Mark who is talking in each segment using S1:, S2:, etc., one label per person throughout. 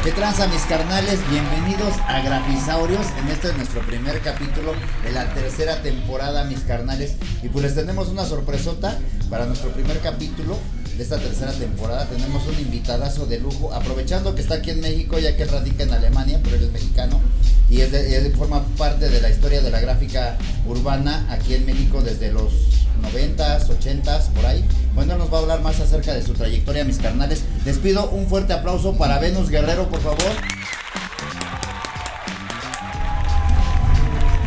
S1: ¿Qué tranza, mis carnales? Bienvenidos a Grafisaurios. En este es nuestro primer capítulo de la tercera temporada, mis carnales. Y pues les tenemos una sorpresota para nuestro primer capítulo de esta tercera temporada. Tenemos un invitadazo de lujo, aprovechando que está aquí en México, ya que él radica en Alemania, pero él es mexicano. Y él forma parte de la historia de la gráfica urbana aquí en México desde los 90s, 80s, por ahí. Bueno, nos va a hablar más acerca de su trayectoria, mis carnales. Les pido un fuerte aplauso para Venus Guerrero, por favor.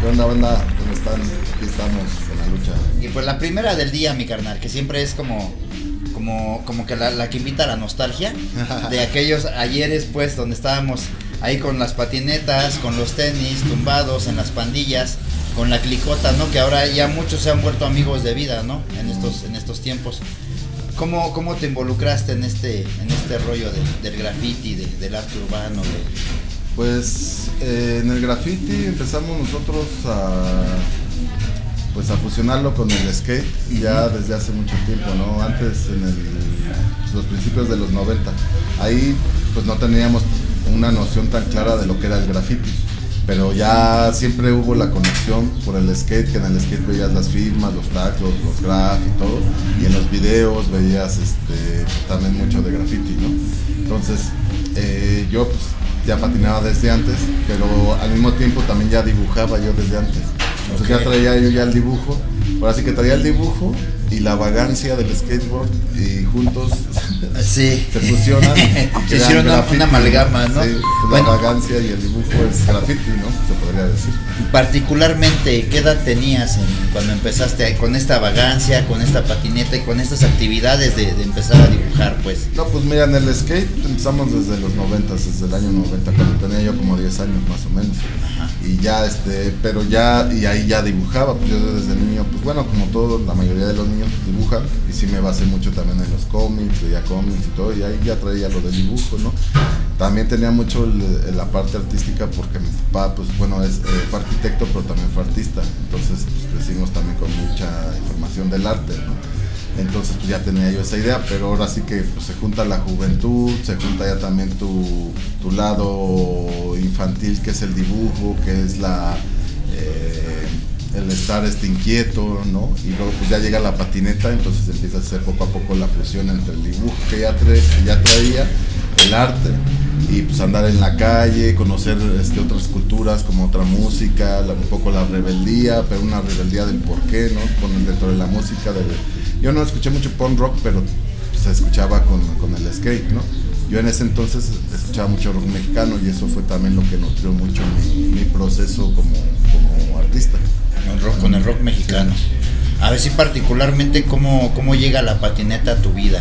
S2: ¿Qué onda, banda? ¿Cómo están? Aquí estamos en la lucha.
S1: Y pues la primera del día, mi carnal, que siempre es como que la que invita a la nostalgia de aquellos ayeres, pues, donde estábamos ahí con las patinetas, con los tenis, tumbados en las pandillas, con la clicota, ¿no? Que ahora ya muchos se han vuelto amigos de vida, ¿no? En estos tiempos. ¿Cómo te involucraste en este rollo del graffiti, del arte urbano?
S2: Pues en el graffiti empezamos nosotros a fusionarlo con el skate ya desde hace mucho tiempo, ¿no? Antes los principios de los 90. Ahí pues no teníamos una noción tan clara de lo que era el graffiti, pero ya siempre hubo la conexión por el skate, que en el skate veías las firmas, los tags, los graf y todo, y en los videos veías también mucho de graffiti, ¿no? Entonces yo pues ya patinaba desde antes, pero al mismo tiempo también ya dibujaba yo desde antes. Entonces ya traía yo ya el dibujo, ahora sí que traía el dibujo y la vagancia del skateboard y juntos
S1: sí.
S2: se fusionan.
S1: Se hicieron una amalgama, ¿no?
S2: Sí, la vagancia y el dibujo es graffiti, ¿no? Se podría decir.
S1: Particularmente, ¿qué edad tenías cuando empezaste con esta vagancia, con esta patineta y con estas actividades de empezar a dibujar, pues?
S2: No, pues mira, en el skate empezamos desde los 90, desde el año 90, cuando tenía yo como 10 años más o menos. Ajá. Y ya pero ya, y ahí ya dibujaba, pues yo desde niño, pues bueno, como todo, la mayoría de los niños dibujan, y sí me basé mucho también en los cómics, veía cómics y todo, y ahí ya traía lo del dibujo, ¿no? También tenía mucho la parte artística porque mi papá, pues bueno, fue arquitecto, pero también fue artista, entonces pues, crecimos también con mucha información del arte, ¿no? Entonces pues ya tenía yo esa idea, pero ahora sí que pues, se junta la juventud, se junta ya también tu lado infantil, que es el dibujo, que es el estar inquieto, ¿no? Y luego pues ya llega la patineta, entonces empieza a hacer poco a poco la fusión entre el dibujo que ya traía, el arte, y pues andar en la calle, conocer otras culturas, como otra música, un poco la rebeldía, pero una rebeldía del porqué, ¿no? Dentro de la música, yo no escuché mucho punk rock, pero se escuchaba con el skate, ¿no? Yo en ese entonces escuchaba mucho rock mexicano y eso fue también lo que nutrió mucho mi proceso como artista.
S1: Con el rock mexicano. A ver si particularmente cómo llega la patineta a tu vida.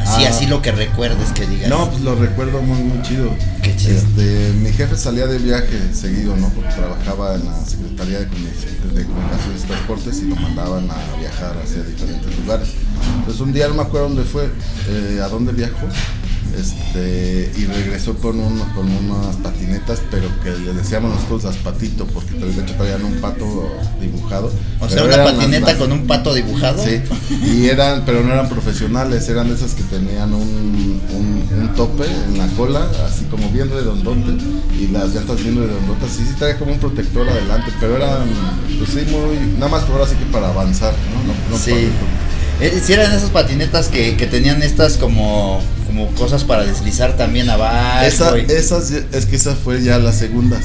S1: Así lo que recuerdes, que digas.
S2: No, pues lo recuerdo muy, muy chido.
S1: Qué chido.
S2: Mi jefe salía de viaje seguido, ¿no? Porque trabajaba en la Secretaría de Comunicaciones y Transportes y lo mandaban a viajar hacia diferentes lugares. Entonces un día no me acuerdo dónde fue, a dónde viajó, y regresó con unas patinetas, pero que le decíamos nosotros las patito, porque de hecho traían un pato dibujado.
S1: O sea, una patineta con un pato dibujado.
S2: Sí, pero no eran profesionales, eran de esas que tenían un tope en la cola, así como bien redondote, y las llantas bien redondotas, sí traía como un protector adelante, pero eran, pues sí, nada más por ahora sí que para avanzar, ¿no?
S1: Sí. Si eran esas patinetas que tenían estas como cosas para deslizar también abajo.
S2: Esas fue ya las segundas.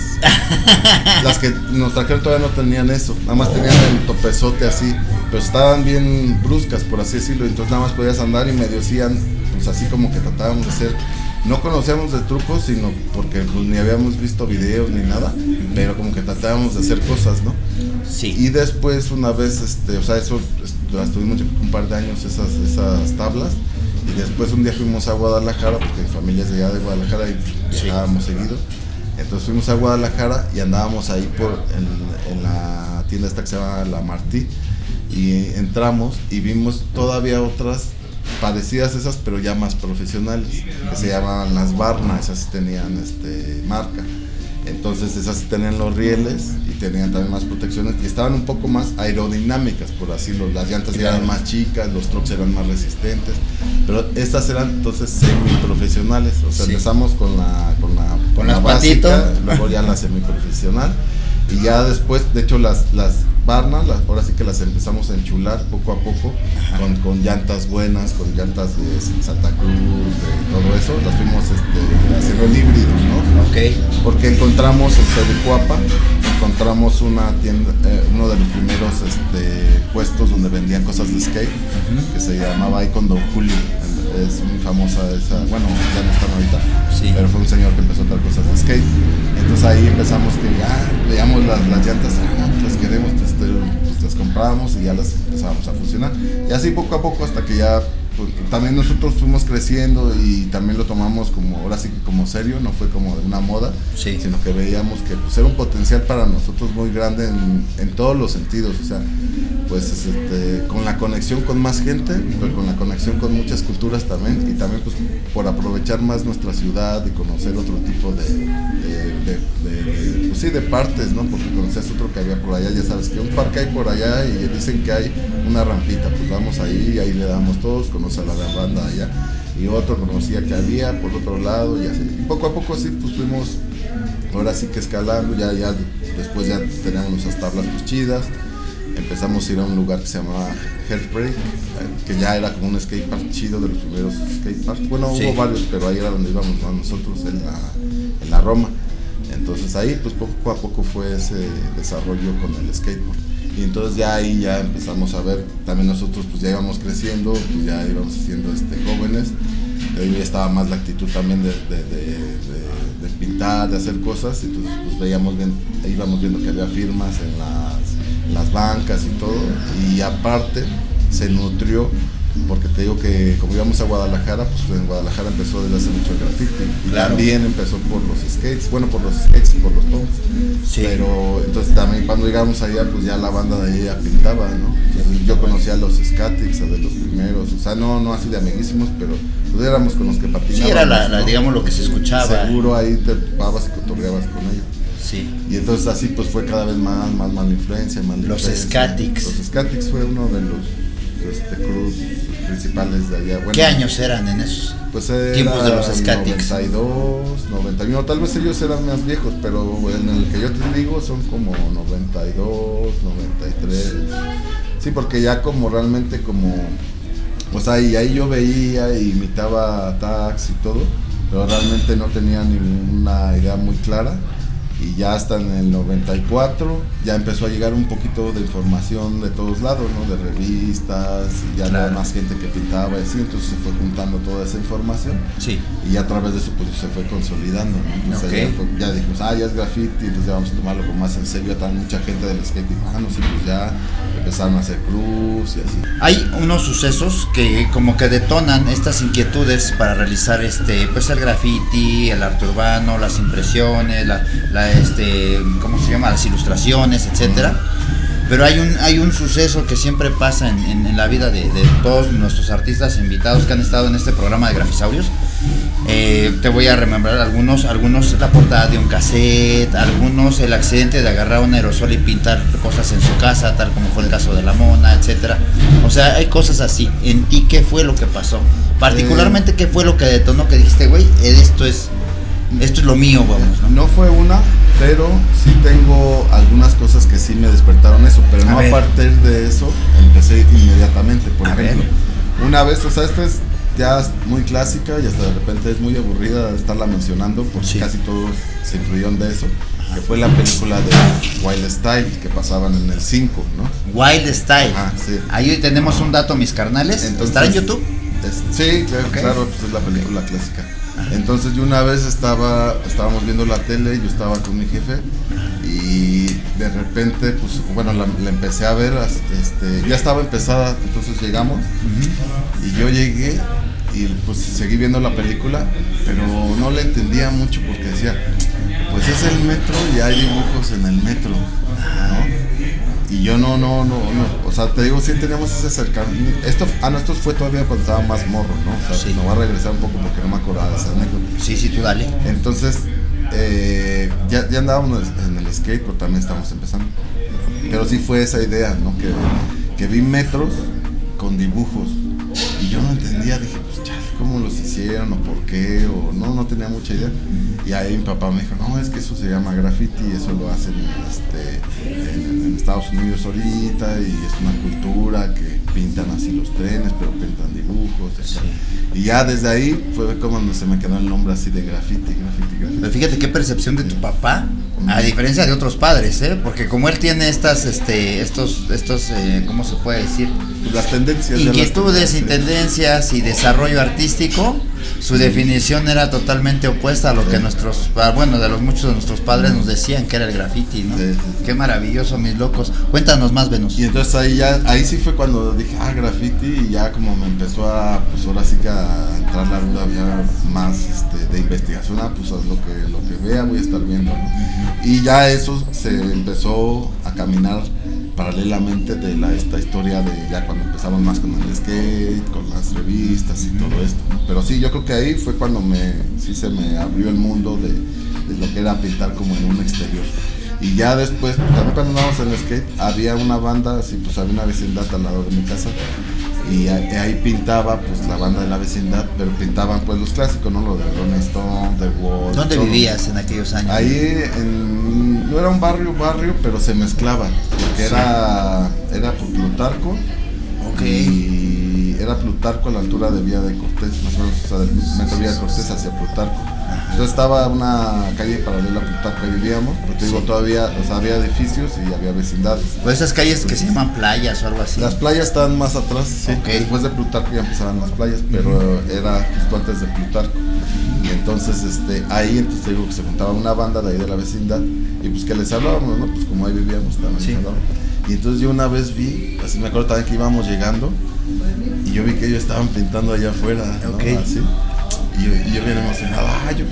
S2: Las que nos trajeron todavía no tenían eso, nada más tenían el topezote así, pero estaban bien bruscas, por así decirlo, entonces nada más podías andar y medio hacían, pues así como que tratábamos de hacer. No conocíamos de trucos, sino porque pues, ni habíamos visto videos ni nada, pero como que tratábamos de hacer cosas, ¿no?
S1: Sí.
S2: Y después una vez, eso las tuvimos un par de años esas tablas, y después un día fuimos a Guadalajara, porque mi familia es de allá de Guadalajara y viajábamos seguido. Entonces fuimos a Guadalajara y andábamos ahí en la tienda esta que se llama La Martí, y entramos y vimos todavía otras parecidas a esas, pero ya más profesionales, que se llamaban las Barna, esas sí tenían marca. Entonces esas sí tenían los rieles y tenían también más protecciones y estaban un poco más aerodinámicas, por así decirlo. Las llantas eran más chicas, los trucks eran más resistentes, pero estas eran entonces semiprofesionales. O sea, empezamos con la básica, luego ya la semiprofesional y ya después, de hecho las Barna, ahora sí que las empezamos a enchular poco a poco con llantas buenas, con llantas de Santa Cruz, de todo eso, las fuimos haciendo el híbrido, ¿no?
S1: Ok.
S2: Porque encontramos en Tegucigalpa, encontramos una tienda, uno de los primeros puestos donde vendían cosas de skate, que se llamaba ahí con Don Julio. Es muy famosa esa, bueno, ya no están ahorita, pero fue un señor que empezó a traer cosas de skate. Entonces ahí empezamos que veíamos las llantas, las queremos, pues las comprábamos y ya las empezábamos a funcionar. Y así poco a poco hasta que ya pues, también nosotros fuimos creciendo y también lo tomamos como, ahora sí que como serio, no fue como de una moda, sino que veíamos que pues, era un potencial para nosotros muy grande en todos los sentidos, o sea, pues con la conexión con más gente, pero con la conexión con muchas culturas también, y también pues por aprovechar más nuestra ciudad y conocer otro tipo de partes, ¿no? Porque conocías otro que había por allá, ya sabes que un parque hay por allá y dicen que hay una rampita, pues vamos ahí y ahí le damos todos, conoce a la banda allá, y otro conocía que había por otro lado y así. Poco a poco sí, pues fuimos ahora sí que escalando, ya después ya teníamos nuestras tablas pues chidas. Empezamos a ir a un lugar que se llamaba Heartbreak, que ya era como un skatepark chido, de los primeros skateparks. Bueno, hubo varios, pero ahí era donde íbamos nosotros, en la Roma. Entonces ahí pues poco a poco fue ese desarrollo con el skateboard. Y entonces ya ahí ya empezamos a ver, también nosotros pues ya íbamos creciendo, pues ya íbamos siendo jóvenes. De ahí ya estaba más la actitud también de pintar, de hacer cosas. Entonces pues íbamos viendo que había firmas en las bancas y todo, y aparte se nutrió porque te digo que como íbamos a Guadalajara, pues en Guadalajara empezó desde hace mucho el graffiti y también empezó por los skates y por los punks, pero entonces también cuando llegamos allá pues ya la banda de allá pintaba, ¿no? Entonces yo conocía a los Scatics, de los primeros, o sea no así de amiguísimos, pero pues éramos con los que patinábamos. Sí,
S1: era digamos lo que se escuchaba.
S2: Seguro ahí te topabas y cotorreabas con ellos.
S1: Sí.
S2: Y entonces así pues fue cada vez más influencia,
S1: Los Scatics.
S2: Los Scatics fue uno de los crews principales de allá. Bueno,
S1: ¿qué años eran en esos tiempos de los Scatics?
S2: 92, 91, tal vez ellos eran más viejos, pero en el que yo te digo son como 92, 93. Sí, porque ya como realmente como, o sea, y ahí yo veía e imitaba tags y todo, pero realmente no tenía ninguna idea muy clara. Y ya hasta en el 94 ya empezó a llegar un poquito de información de todos lados, ¿no? De revistas, y ya había más gente que pintaba y así, entonces se fue juntando toda esa información.
S1: Sí.
S2: Y ya a través de eso pues se fue consolidando, ¿no? Entonces ya dijimos, ya es graffiti, entonces ya vamos a tomarlo con más en serio. También mucha gente del skate dijo, no sé, pues ya empezaron a hacer cruz y así.
S1: Hay unos sucesos que como que detonan estas inquietudes para realizar pues el graffiti, el arte urbano, las impresiones, ¿cómo se llama? Las ilustraciones, etcétera. Pero hay un suceso que siempre pasa en la vida de todos nuestros artistas invitados que han estado en este programa de Grafisaurios. Te voy a remembrar algunos la portada de un cassette, algunos el accidente de agarrar un aerosol y pintar cosas en su casa, tal como fue el caso de la Mona, etcétera. O sea, hay cosas así. En ti, ¿qué fue lo que pasó? Particularmente, ¿qué fue lo que detonó que dijiste, güey, esto es lo mío, vamos, ¿no?
S2: No fue una, pero sí tengo algunas cosas que sí me despertaron eso, pero no a partir de eso empecé inmediatamente. Por ejemplo, una vez, o sea, esta es ya muy clásica y hasta de repente es muy aburrida estarla mencionando porque casi todos se influyeron de eso, que fue la película de Wild Style que pasaban en el 5, ¿no?
S1: Wild Style.
S2: Sí.
S1: Ahí tenemos un dato, mis carnales. Entonces, ¿estará en YouTube?
S2: Sí, claro, pues es la película clásica. Entonces yo una vez estábamos viendo la tele, yo estaba con mi jefe y de repente, pues bueno, la empecé a ver, ya estaba empezada, entonces llegamos y yo llegué y pues seguí viendo la película, pero no le entendía mucho porque decía, pues es el metro y hay dibujos en el metro, ¿no? Y yo no, o sea, te digo, sí teníamos ese acercamiento. Esto fue todavía cuando estaba más morro, ¿no? O sea, me voy a regresar un poco porque no me acordaba de esa anécdota.
S1: Sí, tú dale.
S2: Entonces, ya andábamos en el skate, pero también estamos empezando. Pero sí fue esa idea, ¿no? Que vi metros con dibujos y yo no entendía, dije, pues chale, ¿cómo los hicieron o por qué? O no tenía mucha idea. Y ahí mi papá me dijo, no, es que eso se llama graffiti, eso lo hacen en Estados Unidos ahorita y es una cultura que pintan así los trenes, pero pintan dibujos. Sí. Y ya desde ahí fue como se me quedó el nombre así de graffiti.
S1: Pero fíjate qué percepción de tu papá, a diferencia de otros padres, porque como él tiene estos, ¿cómo se puede decir?
S2: Las tendencias.
S1: Inquietudes y tendencias y desarrollo artístico, su definición era totalmente opuesta a lo que muchos de nuestros padres nos decían que era el graffiti, ¿no? Sí. Qué maravilloso, mis locos. Cuéntanos más, Venus.
S2: Y entonces ahí sí fue cuando dije, graffiti, y ya como me empezó pues ahora sí que a entrar la duda, había más de investigación, pues lo que vea voy a estar viendo, ¿no? Y ya eso se empezó a caminar paralelamente de esta historia de ya cuando empezamos más con el skate, con las revistas y todo esto, ¿no? Pero sí, yo creo que ahí fue cuando se me abrió el mundo de lo que era pintar como en un exterior. Y ya después, también cuando andábamos en el skate, había una banda, así pues había una vecindad al lado de mi casa, y ahí pintaba pues la banda de la vecindad, pero pintaban pues los clásicos, ¿no? Lo de Rolling Stone, The Wall.
S1: ¿Dónde vivías en aquellos años?
S2: Ahí no era un barrio, pero se mezclaba, porque era por Plutarco.
S1: Okay.
S2: Y era Plutarco a la altura de Vía de Cortés, más o menos, o sea, del metro Vía de Cortés hacia Plutarco. Entonces estaba una calle paralela a Plutarco, ahí vivíamos, pero te digo, todavía, o sea, había edificios y había vecindades.
S1: Pues esas calles que se llaman playas o algo así.
S2: Las playas estaban más atrás, sí.
S1: Okay.
S2: Después de Plutarco ya empezaban las playas, pero era justo antes de Plutarco. Y entonces ahí te digo que se juntaba una banda de ahí de la vecindad y pues que les hablábamos, ¿no? Pues como ahí vivíamos también. Sí. Y entonces yo una vez vi, así me acuerdo también que íbamos llegando y yo vi que ellos estaban pintando allá afuera, ¿no?
S1: Okay.
S2: Así. Y yo bien emocionado, yo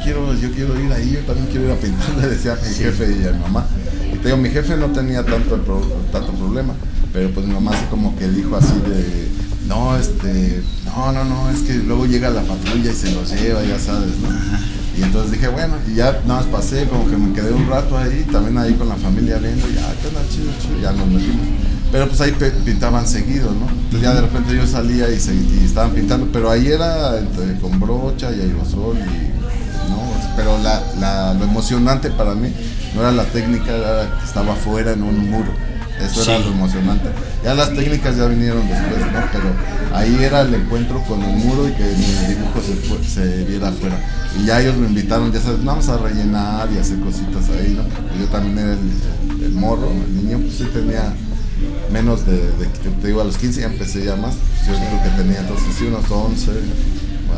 S2: quiero ir ahí, yo también quiero ir a pintar, le decía a mi jefe y a mi mamá. Y te digo, mi jefe no tenía tanto problema, pero pues mi mamá así como que dijo así de, no, es que luego llega la patrulla y se los lleva, ya sabes, ¿no?
S1: Ajá.
S2: Y entonces dije, bueno, y ya nada más pasé, como que me quedé un rato ahí, también ahí con la familia viendo, ya, qué onda, chido, ya nos metimos. Pero pues ahí pintaban seguido, ¿no? Entonces ya de repente yo salía y estaban pintando, pero ahí era con brocha y aerosol y, ¿no? Pero lo emocionante para mí no era la técnica, era que estaba afuera en un muro. Eso era lo emocionante. Ya las técnicas ya vinieron después, ¿no? Pero ahí era el encuentro con el muro y que mi dibujo se viera afuera. Y ya ellos me invitaron, ya sabes, vamos a rellenar y hacer cositas ahí, ¿no? Yo también era el morro, el niño, pues sí tenía menos te digo, a los 15 ya empecé ya más. Yo creo que tenía entonces sí unos 11,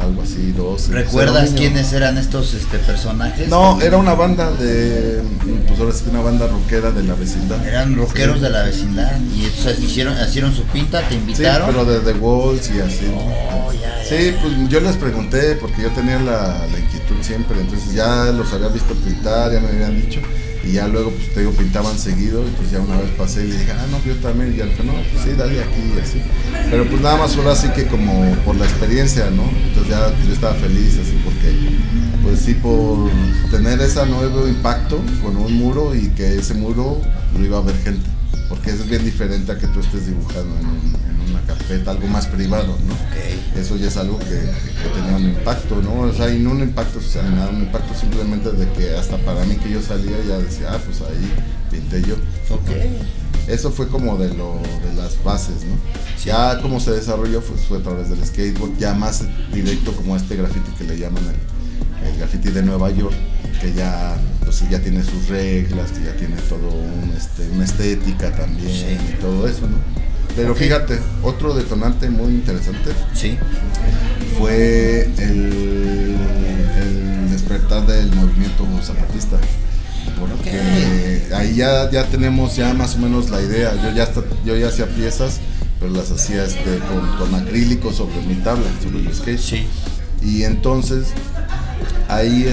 S2: algo así, 12.
S1: ¿Recuerdas quiénes eran estos personajes?
S2: No, era una banda pues ahora sí que una banda rockera de la vecindad.
S1: Eran rockeros de la vecindad y hicieron su pinta, te invitaron.
S2: Sí, pero de The Walls y así.
S1: Ya.
S2: Sí, pues yo les pregunté porque yo tenía la inquietud siempre, entonces ya los había visto pintar, ya me habían dicho. Y ya luego, pues te digo, pintaban seguido, y pues ya una vez pasé y le dije, no, yo también, y ya dije, no, pues sí, dale aquí y así. Pero pues nada más fue así que como por la experiencia, ¿no? Entonces ya pues, yo estaba feliz así porque, pues sí, por tener ese nuevo impacto con un muro y que ese muro lo iba a ver gente. Porque eso es bien diferente a que tú estés dibujando en una carpeta, algo más privado, ¿no?
S1: Okay.
S2: Eso ya es algo que tenía un impacto, ¿no? O sea, y no un impacto social, nada, un impacto simplemente de que hasta para mí que yo salía ya decía, pues ahí pinté yo.
S1: Okay.
S2: Eso fue como de las bases, ¿no? Sí. Ya como se desarrolló fue a través del skateboard, ya más directo como este graffiti que le llaman el graffiti de Nueva York, que ya, pues, ya tiene sus reglas, que ya tiene todo una estética también, sí, y todo eso, ¿no? Pero fíjate, otro detonante muy interesante,
S1: sí,
S2: fue el despertar del movimiento zapatista, porque ahí ya tenemos ya más o menos la idea. Yo ya hacía piezas, pero las hacía con acrílico sobre mi tabla, sobre el skate.
S1: Sí.
S2: Y entonces ahí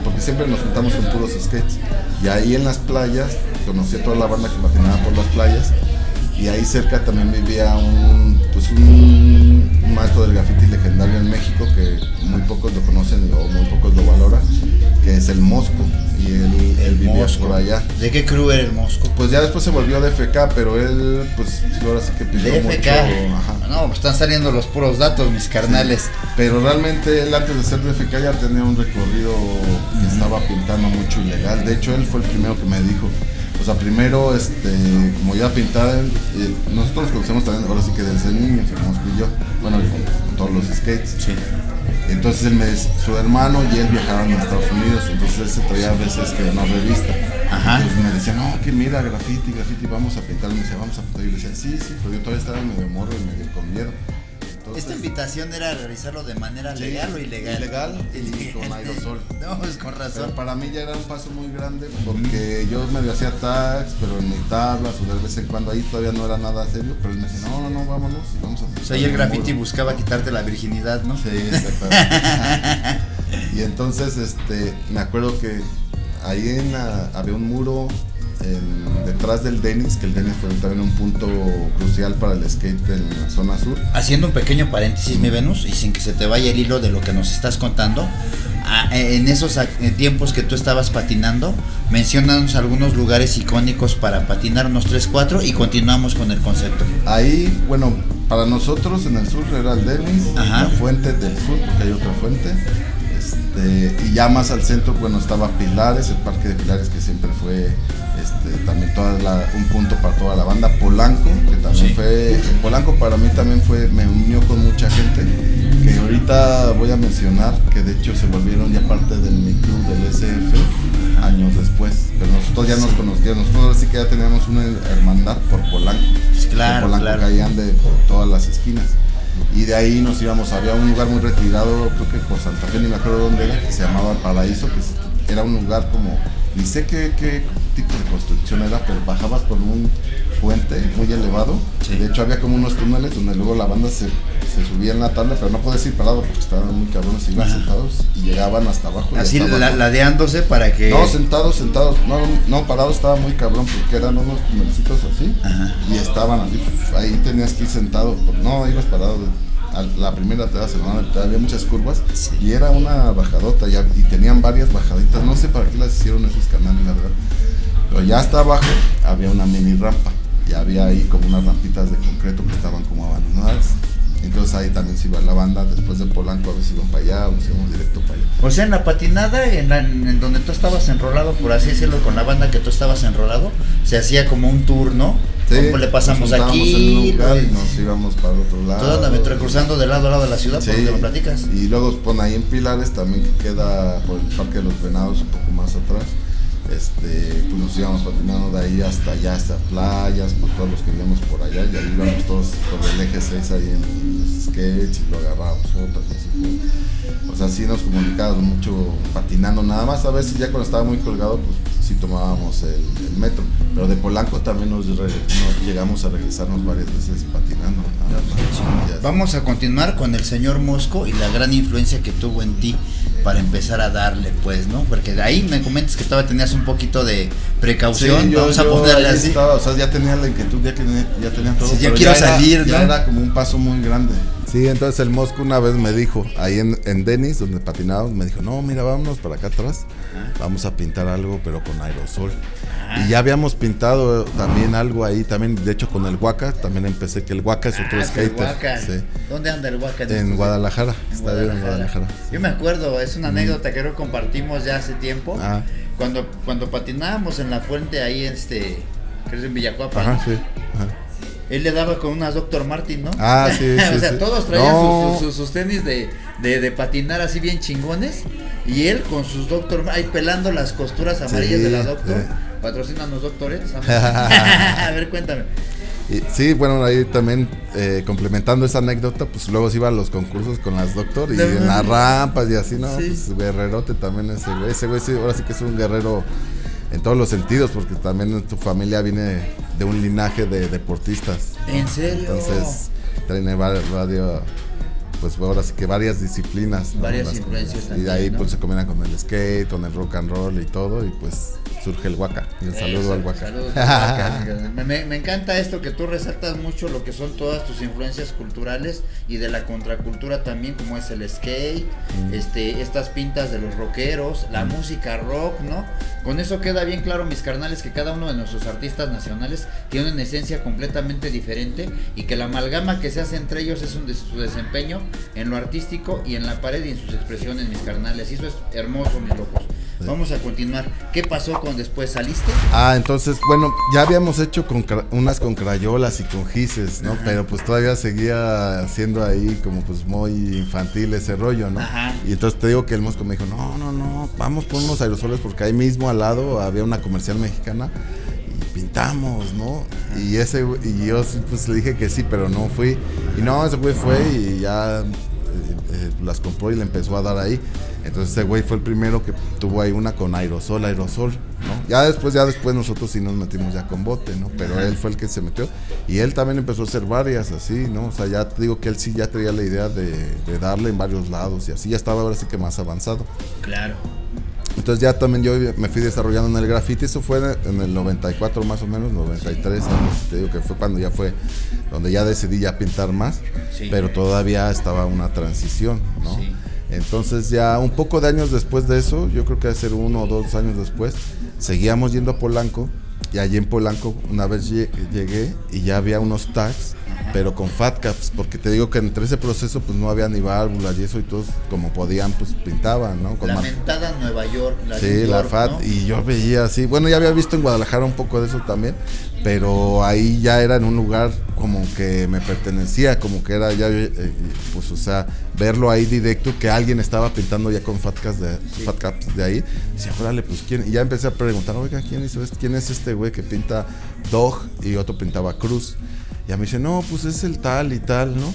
S2: porque siempre nos juntamos con puros skates, y ahí en las playas conocí a toda la banda que patinaba por las playas, y ahí cerca también vivía un maestro del graffiti legendario en México, que muy pocos lo conocen o muy pocos lo valoran, por allá.
S1: ¿De qué crew era el Mosco?
S2: Pues ya después se volvió DFK, pero él, pues ahora sí que pintó mucho.
S1: DFK.
S2: Ajá.
S1: No, pues están saliendo los puros datos, mis carnales.
S2: Sí, pero realmente él antes de ser DFK ya tenía un recorrido que estaba pintando mucho ilegal. De hecho, él fue el primero que me dijo. O sea, primero, como ya pintaba, nosotros nos conocemos también, ahora sí que desde niños, como y yo, bueno, con todos los skates.
S1: Sí.
S2: Entonces su hermano y él viajaron a Estados Unidos, entonces él se traía a veces que una revista.
S1: Ajá.
S2: Entonces me decía, no, que mira, graffiti, vamos a pintar. Y me decía, vamos a pintar. Y yo le decía, sí, pero yo todavía estaba medio morro y medio con miedo. Entonces,
S1: ¿esta invitación era realizarlo de manera legal o ilegal?
S2: Ilegal y con aerosol.
S1: No, pues con razón.
S2: Pero para mí ya era un paso muy grande porque yo medio hacía tags, pero en mi tabla, o de vez en cuando ahí todavía no era nada serio, pero él me decía, no, vámonos y vamos a...
S1: O sea, y el graffiti buscaba quitarte la virginidad, ¿no?
S2: Sí, exactamente. Y entonces, me acuerdo que ahí había un muro detrás del Dennis, que el Dennis fue también un punto crucial para el skate en la zona sur.
S1: Haciendo un pequeño paréntesis, mi Venus, y sin que se te vaya el hilo de lo que nos estás contando, en esos tiempos que tú estabas patinando, menciónanos algunos lugares icónicos para patinar, unos 3, 4, y continuamos con el concepto.
S2: Ahí, bueno, para nosotros en el sur era el Dennis,
S1: Ajá.
S2: la fuente del sur, porque hay otra fuente. Y ya más al centro, bueno, estaba Pilares, el parque de Pilares, que siempre fue también un punto para toda la banda. Polanco, que también fue, Polanco para mí también me unió con mucha gente, que ahorita voy a mencionar, que de hecho se volvieron ya parte de mi club del SF años después, pero nosotros ya nos conocíamos, nosotros sí que ya teníamos una hermandad por Polanco.
S1: Claro,
S2: Polanco caían de todas las esquinas. Y de ahí nos íbamos, había un lugar muy retirado, creo que por Santa Fe, ni me acuerdo dónde era, que se llamaba Paraíso, que era un lugar como, ni sé qué tipo de construcción era, pero bajabas por un puente muy elevado. Sí. De hecho había como unos túneles donde luego la banda se subía en la tabla, pero no podías ir parado porque estaban muy cabrones, iban sentados y llegaban hasta abajo.
S1: Así ladeándose para que...
S2: No, sentados, no, parados estaba muy cabrón porque eran unos tunelcitos así. Ajá. Y estaban así, ahí tenías que ir sentado, no ibas parado. La primera, la segunda, había muchas curvas, sí. Y era una bajadota y tenían varias bajaditas, no sé para qué las hicieron esos canales, la verdad. Pero ya hasta abajo había una mini rampa y había ahí como unas rampitas de concreto que estaban como abandonadas. Entonces ahí también se iba la banda, después de Polanco a veces iban para allá o nos íbamos directo para allá.
S1: O sea, en la patinada, en donde tú estabas enrolado, por así decirlo, con la banda que tú estabas enrolado, se hacía como un tour, ¿no?
S2: Sí,
S1: como le pasamos aquí,
S2: en un lugar y nos íbamos para el otro lado.
S1: Todo el cruzando de lado a lado de la ciudad, sí. Por donde lo platicas.
S2: Y luego pon ahí en Pilares también, que queda por el Parque de los Venados un poco más atrás. Pues nos íbamos patinando de ahí hasta allá, hasta playas, pues todos los que íbamos por allá, y ahí íbamos todos por el eje 6 ahí en los skates y lo agarrábamos otros, y así. O sea, sí nos comunicábamos mucho patinando, nada más a veces ya cuando estaba muy colgado, pues sí tomábamos el metro, pero de Polanco también nos llegamos a regresarnos varias veces patinando.
S1: Vamos a continuar con el señor Mosco y la gran influencia que tuvo en ti para empezar a darle, pues, ¿no? Porque de ahí me comentas que todavía tenías un poquito de precaución,
S2: sí,
S1: vamos a ponerle así.
S2: Estaba, o sea, ya tenía la inquietud, ya tenía todo.
S1: Sí, ya quiero salir, ¿no?
S2: Ya era como un paso muy grande. Sí, entonces el Mosco una vez me dijo, ahí en Dennis, donde patinábamos, me dijo, no, mira, vámonos para acá atrás, vamos a pintar algo, pero con aerosol. Y ya habíamos pintado también algo ahí, también, de hecho con el Waka, también empecé, que el Waka es otro skater. Sí.
S1: ¿Dónde anda el Waka?
S2: En Guadalajara, está bien en Guadalajara.
S1: Yo me acuerdo, es una anécdota que compartimos ya hace tiempo, cuando patinábamos en la fuente ahí, que es en Villacuapa.
S2: Ajá, sí. Ajá.
S1: Él le daba con unas Dr. Martin, ¿no?
S2: Ah, sí,
S1: o sea,
S2: sí.
S1: Todos traían sus tenis de patinar así bien chingones. Y él con sus Dr. ahí pelando las costuras amarillas de la Dr. Patrocínanos, doctores. A ver, cuéntame.
S2: Sí, bueno, ahí también complementando esa anécdota, pues luego se iba a los concursos con las Dr. y en las rampas y así, ¿no? Sí. Pues guerrerote también ese güey sí, ahora sí que es un guerrero en todos los sentidos, porque también tu familia viene de un linaje de deportistas.
S1: ¿En serio?
S2: Entonces, tiene varios pues ahora sí que varias disciplinas, ¿no?
S1: Varias influencias también,
S2: y de ahí
S1: ¿no?
S2: pues se combinan con el skate, con el rock and roll y todo, y pues surge el waka. Y un saludo al waka.
S1: Saludos al waka. Me encanta esto que tú resaltas mucho lo que son todas tus influencias culturales y de la contracultura también, como es el skate, estas pintas de los rockeros, la música rock, ¿no? Con eso queda bien claro, mis carnales, que cada uno de nuestros artistas nacionales tiene una esencia completamente diferente y que la amalgama que se hace entre ellos es su desempeño en lo artístico y en la pared y en sus expresiones, mis carnales. Y eso es hermoso, mis locos. Sí. Vamos a continuar. ¿Qué pasó con después? ¿Saliste?
S2: Entonces, bueno, ya habíamos hecho unas con crayolas y con gises, ¿no? Ajá. Pero pues todavía seguía siendo ahí como pues muy infantil ese rollo, ¿no? Ajá. Y entonces te digo que el Mosco me dijo, no, vamos por unos aerosoles porque ahí mismo al lado había una comercial mexicana y pintamos, ¿no? Y yo pues le dije que sí, pero no fui. Y no, ese güey fue y ya las compró y le empezó a dar ahí. Entonces ese güey fue el primero que tuvo ahí una con aerosol, ¿no? Ya después nosotros sí nos metimos ya con bote, ¿no? Pero él fue el que se metió y él también empezó a hacer varias así, ¿no? O sea, ya te digo que él sí ya traía la idea de darle en varios lados y así, ya estaba ahora sí que más avanzado.
S1: Claro.
S2: Entonces ya también yo me fui desarrollando en el graffiti, eso fue en el 94 más o menos, 93 años, te digo que fue cuando ya fue donde ya decidí ya pintar más, sí. Pero todavía estaba una transición, ¿no? Sí. Entonces ya un poco de años después de eso, yo creo que debe ser 1 o 2 años después, seguíamos yendo a Polanco y allí en Polanco una vez llegué y ya había unos tags, pero con fat caps, porque te digo que entre ese proceso pues no había ni válvulas y eso y todos como podían pues pintaban, ¿no? Con
S1: lamentada Nueva York,
S2: la fat, ¿no? Y yo veía así, bueno ya había visto en Guadalajara un poco de eso también, pero ahí ya era en un lugar como que me pertenecía, como que era ya, pues o sea, verlo ahí directo, que alguien estaba pintando ya con fat caps de ahí, decía, órale, pues quién, y ya empecé a preguntar, oiga, ¿quién hizo esto? ¿Quién es este güey que pinta Dog? Y otro pintaba Cruz. Y a mí dice, no, pues es el tal y tal, ¿no?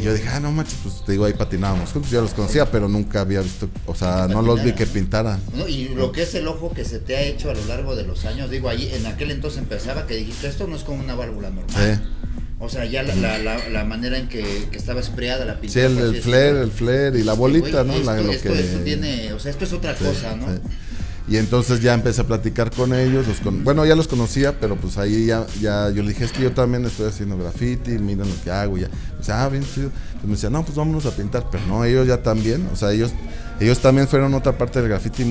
S2: Y yo dije, no manches, pues te digo, ahí patinábamos juntos, ya los conocía, pero nunca había visto, o sea, no los vi que pintaran.
S1: No, y lo que es el ojo que se te ha hecho a lo largo de los años, digo, ahí en aquel entonces empezaba que dijiste, esto no es como una válvula normal. Sí. O sea, ya la manera en que estaba espreada la pintura.
S2: Sí, el flare y la bolita, ¿no?
S1: Esto tiene, o sea, esto es otra cosa, ¿no? Sí.
S2: Y entonces ya empecé a platicar con ellos, bueno, ya los conocía, pero pues ahí ya yo le dije, es que yo también estoy haciendo graffiti, miren lo que hago, ya. O sea, bien chido. Pues me decía, no, pues vámonos a pintar, pero no, ellos ya también, o sea, ellos también fueron otra parte del graffiti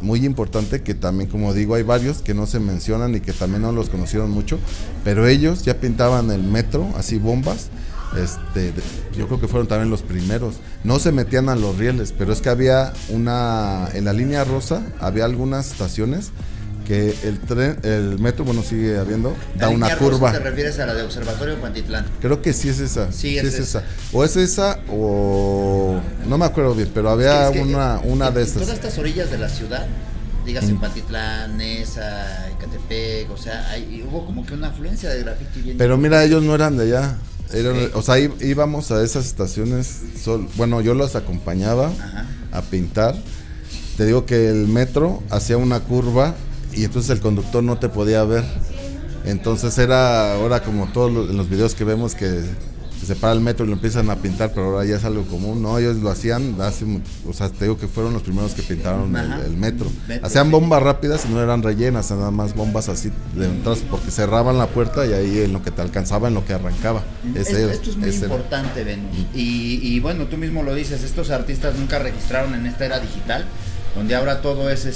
S2: muy importante, que también, como digo, hay varios que no se mencionan y que también no los conocieron mucho, pero ellos ya pintaban el metro, así bombas. Yo creo que fueron también los primeros. No se metían a los rieles, pero es que había en la línea rosa había algunas estaciones que el metro, bueno, sigue habiendo, da una curva.
S1: ¿Te refieres a la de Observatorio Pantitlán?
S2: Creo que sí es esa.
S1: Sí, es esa.
S2: O es esa o no me acuerdo bien, pero había una de esas.
S1: Todas estas orillas de la ciudad, digas en Pantitlán, Nesa, Ecatepec, o sea, hubo como que una afluencia de graffiti bien.
S2: Pero mira, ellos no eran de allá. O sea, íbamos a esas estaciones, bueno, yo los acompañaba a pintar. Te digo que el metro hacía una curva y entonces el conductor no te podía ver. Entonces era ahora como todos los videos que vemos que se para el metro y lo empiezan a pintar, pero ahora ya es algo común, ¿no? Ellos lo hacían o sea, te digo que fueron los primeros que pintaron el metro. Hacían bombas rápidas y no eran rellenas, nada más bombas así de entradas, porque cerraban la puerta y ahí en lo que te alcanzaba, en lo que arrancaba.
S1: Esto es muy importante, Venus. Y bueno, tú mismo lo dices, estos artistas nunca registraron en esta era digital, donde ahora todo es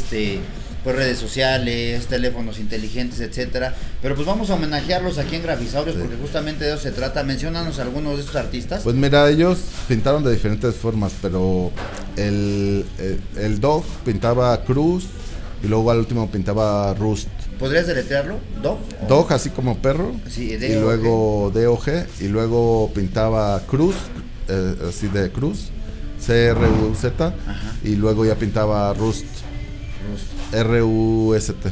S1: pues redes sociales, teléfonos inteligentes, etcétera. Pero pues vamos a homenajearlos aquí en Grafisaurios, porque justamente de eso se trata. Menciónanos algunos de estos artistas.
S2: Pues mira, ellos pintaron de diferentes formas, pero el Dog pintaba Cruz y luego al último pintaba Rust.
S1: ¿Podrías deletrearlo?
S2: Dog, así como perro.
S1: Sí,
S2: y luego DOG, y luego pintaba Cruz, así de Cruz, CRUZ, y luego ya pintaba Rust. RUST.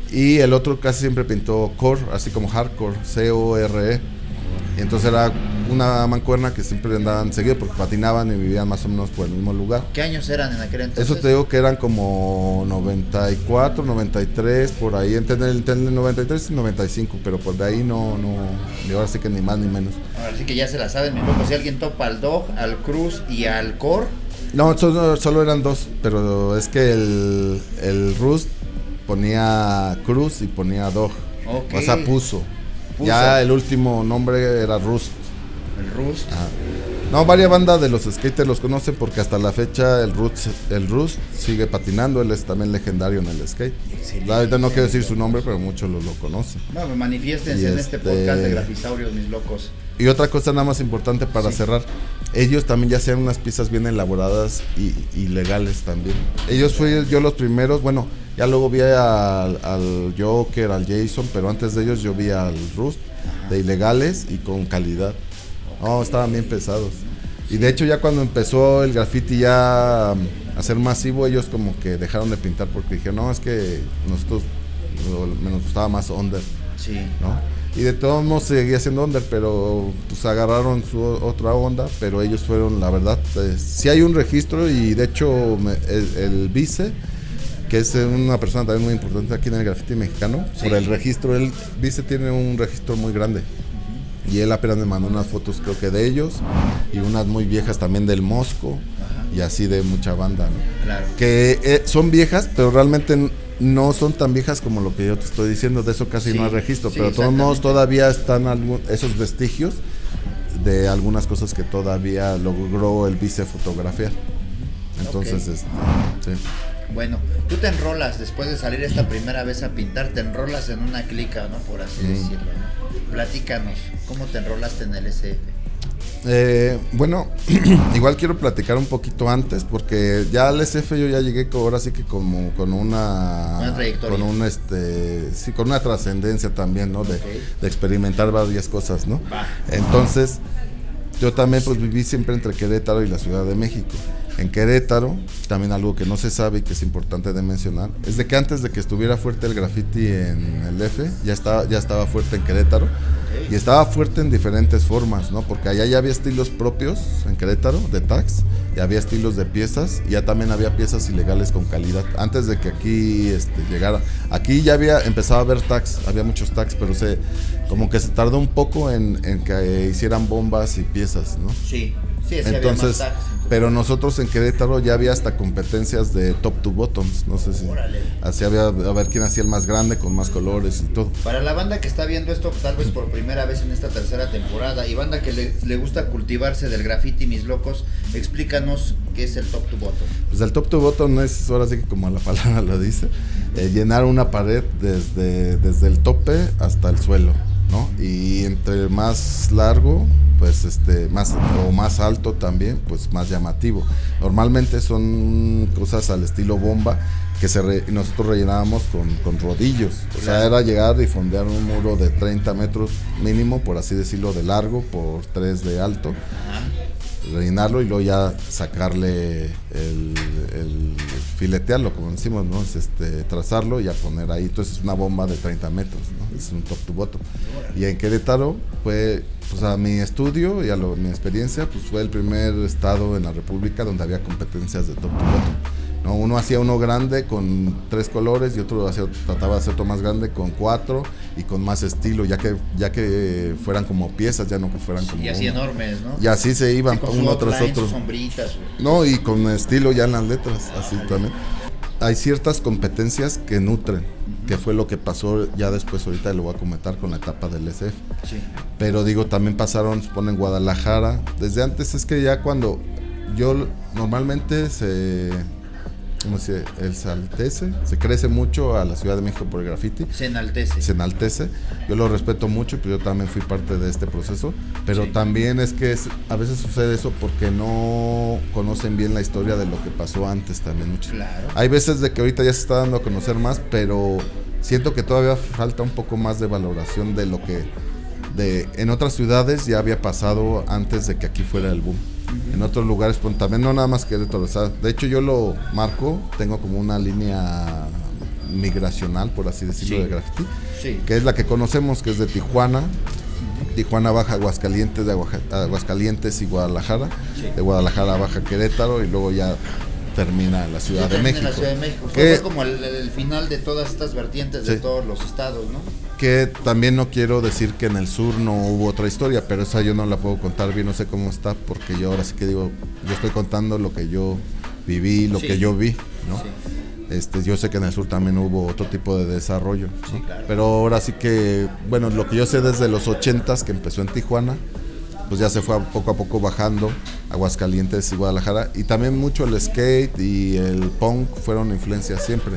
S2: Y el otro casi siempre pintó Core, así como Hardcore, CORE. Y entonces era una mancuerna que siempre andaban seguido porque patinaban y vivían más o menos por el mismo lugar.
S1: ¿Qué años eran en aquel entonces?
S2: Eso te digo que eran como 94, 93, por ahí, entre el 93 y 95, pero por de ahí no, y ahora sí que ni más ni menos.
S1: Ahora sí que ya se la saben, mis locos. Si alguien topa al Dog, al Cruz y al Core.
S2: No, solo eran dos, pero es que el Rust ponía Cruz y ponía Dog.
S1: Okay.
S2: O sea, puso. Ya el último nombre era Rust.
S1: El Rust.
S2: Ajá. No, varias bandas de los skaters los conocen porque hasta la fecha el Rust sigue patinando, él es también legendario en el skate.
S1: Excelente.
S2: Ahorita no quiero decir su nombre, pero muchos lo conocen.
S1: No, manifiéstense en este podcast de Grafisaurios, mis locos.
S2: Y otra cosa nada más importante para cerrar, ellos también ya hacían unas piezas bien elaboradas y legales también. Ellos fui yo los primeros, bueno, ya luego vi al Joker, al Jason, pero antes de ellos yo vi al Rust, de ilegales y con calidad. Estaban bien pesados. Y de hecho ya cuando empezó el graffiti ya a ser masivo, ellos como que dejaron de pintar porque dijeron, no, es que nosotros nos gustaba más under,
S1: sí,
S2: ¿no? Y de todos modos seguía siendo under, pero pues agarraron su otra onda, pero ellos fueron, la verdad, sí hay un registro y de hecho el vice, que es una persona también muy importante aquí en el graffiti mexicano, por el registro, el vice tiene un registro muy grande. Y él apenas me mandó unas fotos, creo que de ellos, y unas muy viejas también del Mosco, y así de mucha banda, ¿no?
S1: Claro.
S2: Que son viejas, pero realmente no son tan viejas como lo que yo te estoy diciendo, de eso casi no hay registro, pero de todos modos todavía están esos vestigios de algunas cosas que todavía logró el vice fotografiar. Entonces, sí.
S1: Bueno, tú te enrolas después de salir esta primera vez a pintar, te enrolas en una clica, ¿no? Por así decirlo, ¿no? Platícanos, ¿cómo te enrolaste en el SF?
S2: Bueno, igual quiero platicar un poquito antes, porque ya al SF yo ya llegué ahora sí que como con una
S1: trayectoria,
S2: con una trascendencia también, ¿no? De experimentar varias cosas, ¿no? Entonces, yo también pues viví siempre entre Querétaro y la Ciudad de México. En Querétaro, también algo que no se sabe y que es importante de mencionar, es de que antes de que estuviera fuerte el graffiti en el F, ya estaba fuerte en Querétaro, y estaba fuerte en diferentes formas, ¿no? Porque allá ya había estilos propios en Querétaro, de tags, y había estilos de piezas, y ya también había piezas ilegales con calidad. Antes de que aquí llegara, aquí ya empezaba a haber tags, había muchos tags, pero como que se tardó un poco en que hicieran bombas y piezas, ¿no?
S1: Sí,
S2: entonces,
S1: había más tags.
S2: Pero nosotros en Querétaro ya había hasta competencias de top to bottoms, no sé si así había, a ver quién hacía el más grande con más colores y todo.
S1: Para la banda que está viendo esto tal vez por primera vez en esta tercera temporada y banda que le gusta cultivarse del graffiti, mis locos, explícanos qué es el top to bottom.
S2: Pues el top to bottom es, ahora sí que como la palabra lo dice, llenar una pared desde el tope hasta el suelo, ¿no? Y entre más largo, pues más alto también, pues más llamativo. Normalmente son cosas al estilo bomba que nosotros rellenábamos con rodillos. O sea, era llegar y fondear un muro de 30 metros mínimo, por así decirlo, de largo por 3 de alto. Rellenarlo y luego ya sacarle el filetearlo, como decimos, ¿no? Trazarlo y a poner ahí. Entonces es una bomba de 30 metros, ¿no? Es un top to bottom. Y en Querétaro fue, pues a mi estudio y a mi experiencia, pues fue el primer estado en la República donde había competencias de top to bottom, ¿no? Uno hacía uno grande con 3 colores y otro trataba de hacer otro más grande con 4 y con más estilo, ya que fueran como piezas, ya no que fueran como...
S1: Y así enormes, ¿no?
S2: Y así se iban uno tras otro.
S1: Sombritas,
S2: no, y con estilo ya en las letras, así también. Hay ciertas competencias que nutren, que fue lo que pasó ya después, ahorita lo voy a comentar con la etapa del SF.
S1: Sí.
S2: Pero digo, también pasaron, se pone en Guadalajara. Desde antes es que ya cuando yo normalmente se crece mucho a la Ciudad de México por el graffiti.
S1: Se enaltece.
S2: Yo lo respeto mucho, pero yo también fui parte de este proceso. Pero también es que a veces sucede eso porque no conocen bien la historia de lo que pasó antes también mucho.
S1: Claro.
S2: Hay veces de que ahorita ya se está dando a conocer más, pero siento que todavía falta un poco más de valoración de lo que en otras ciudades ya había pasado antes de que aquí fuera el boom. En otros lugares, pues también no nada más que o sea, de hecho yo lo marco, tengo como una línea migracional, por así decirlo, de graffiti, que es la que conocemos, que es de Tijuana, Tijuana baja Aguascalientes, de Aguascalientes y Guadalajara,
S1: Sí.
S2: de Guadalajara baja Querétaro y luego ya termina en la Ciudad de
S1: termina en
S2: México.
S1: la Ciudad de México.
S2: Que-
S1: Fue como el final de todas estas vertientes de
S2: Sí.
S1: todos los estados, ¿no?
S2: Que también no quiero decir que en el sur no hubo otra historia, pero esa yo no la puedo contar bien, no sé cómo está, porque yo ahora sí que digo, yo estoy contando lo que yo viví, lo
S1: Sí.
S2: que yo vi, ¿no?
S1: Sí.
S2: Yo sé que en el sur también hubo otro tipo de desarrollo, ¿no?
S1: Sí, claro.
S2: Pero ahora sí que, bueno, lo que yo sé desde los 80s que empezó en Tijuana, pues ya se fue poco a poco bajando Aguascalientes y Guadalajara, y también mucho el skate y el punk fueron influencias siempre,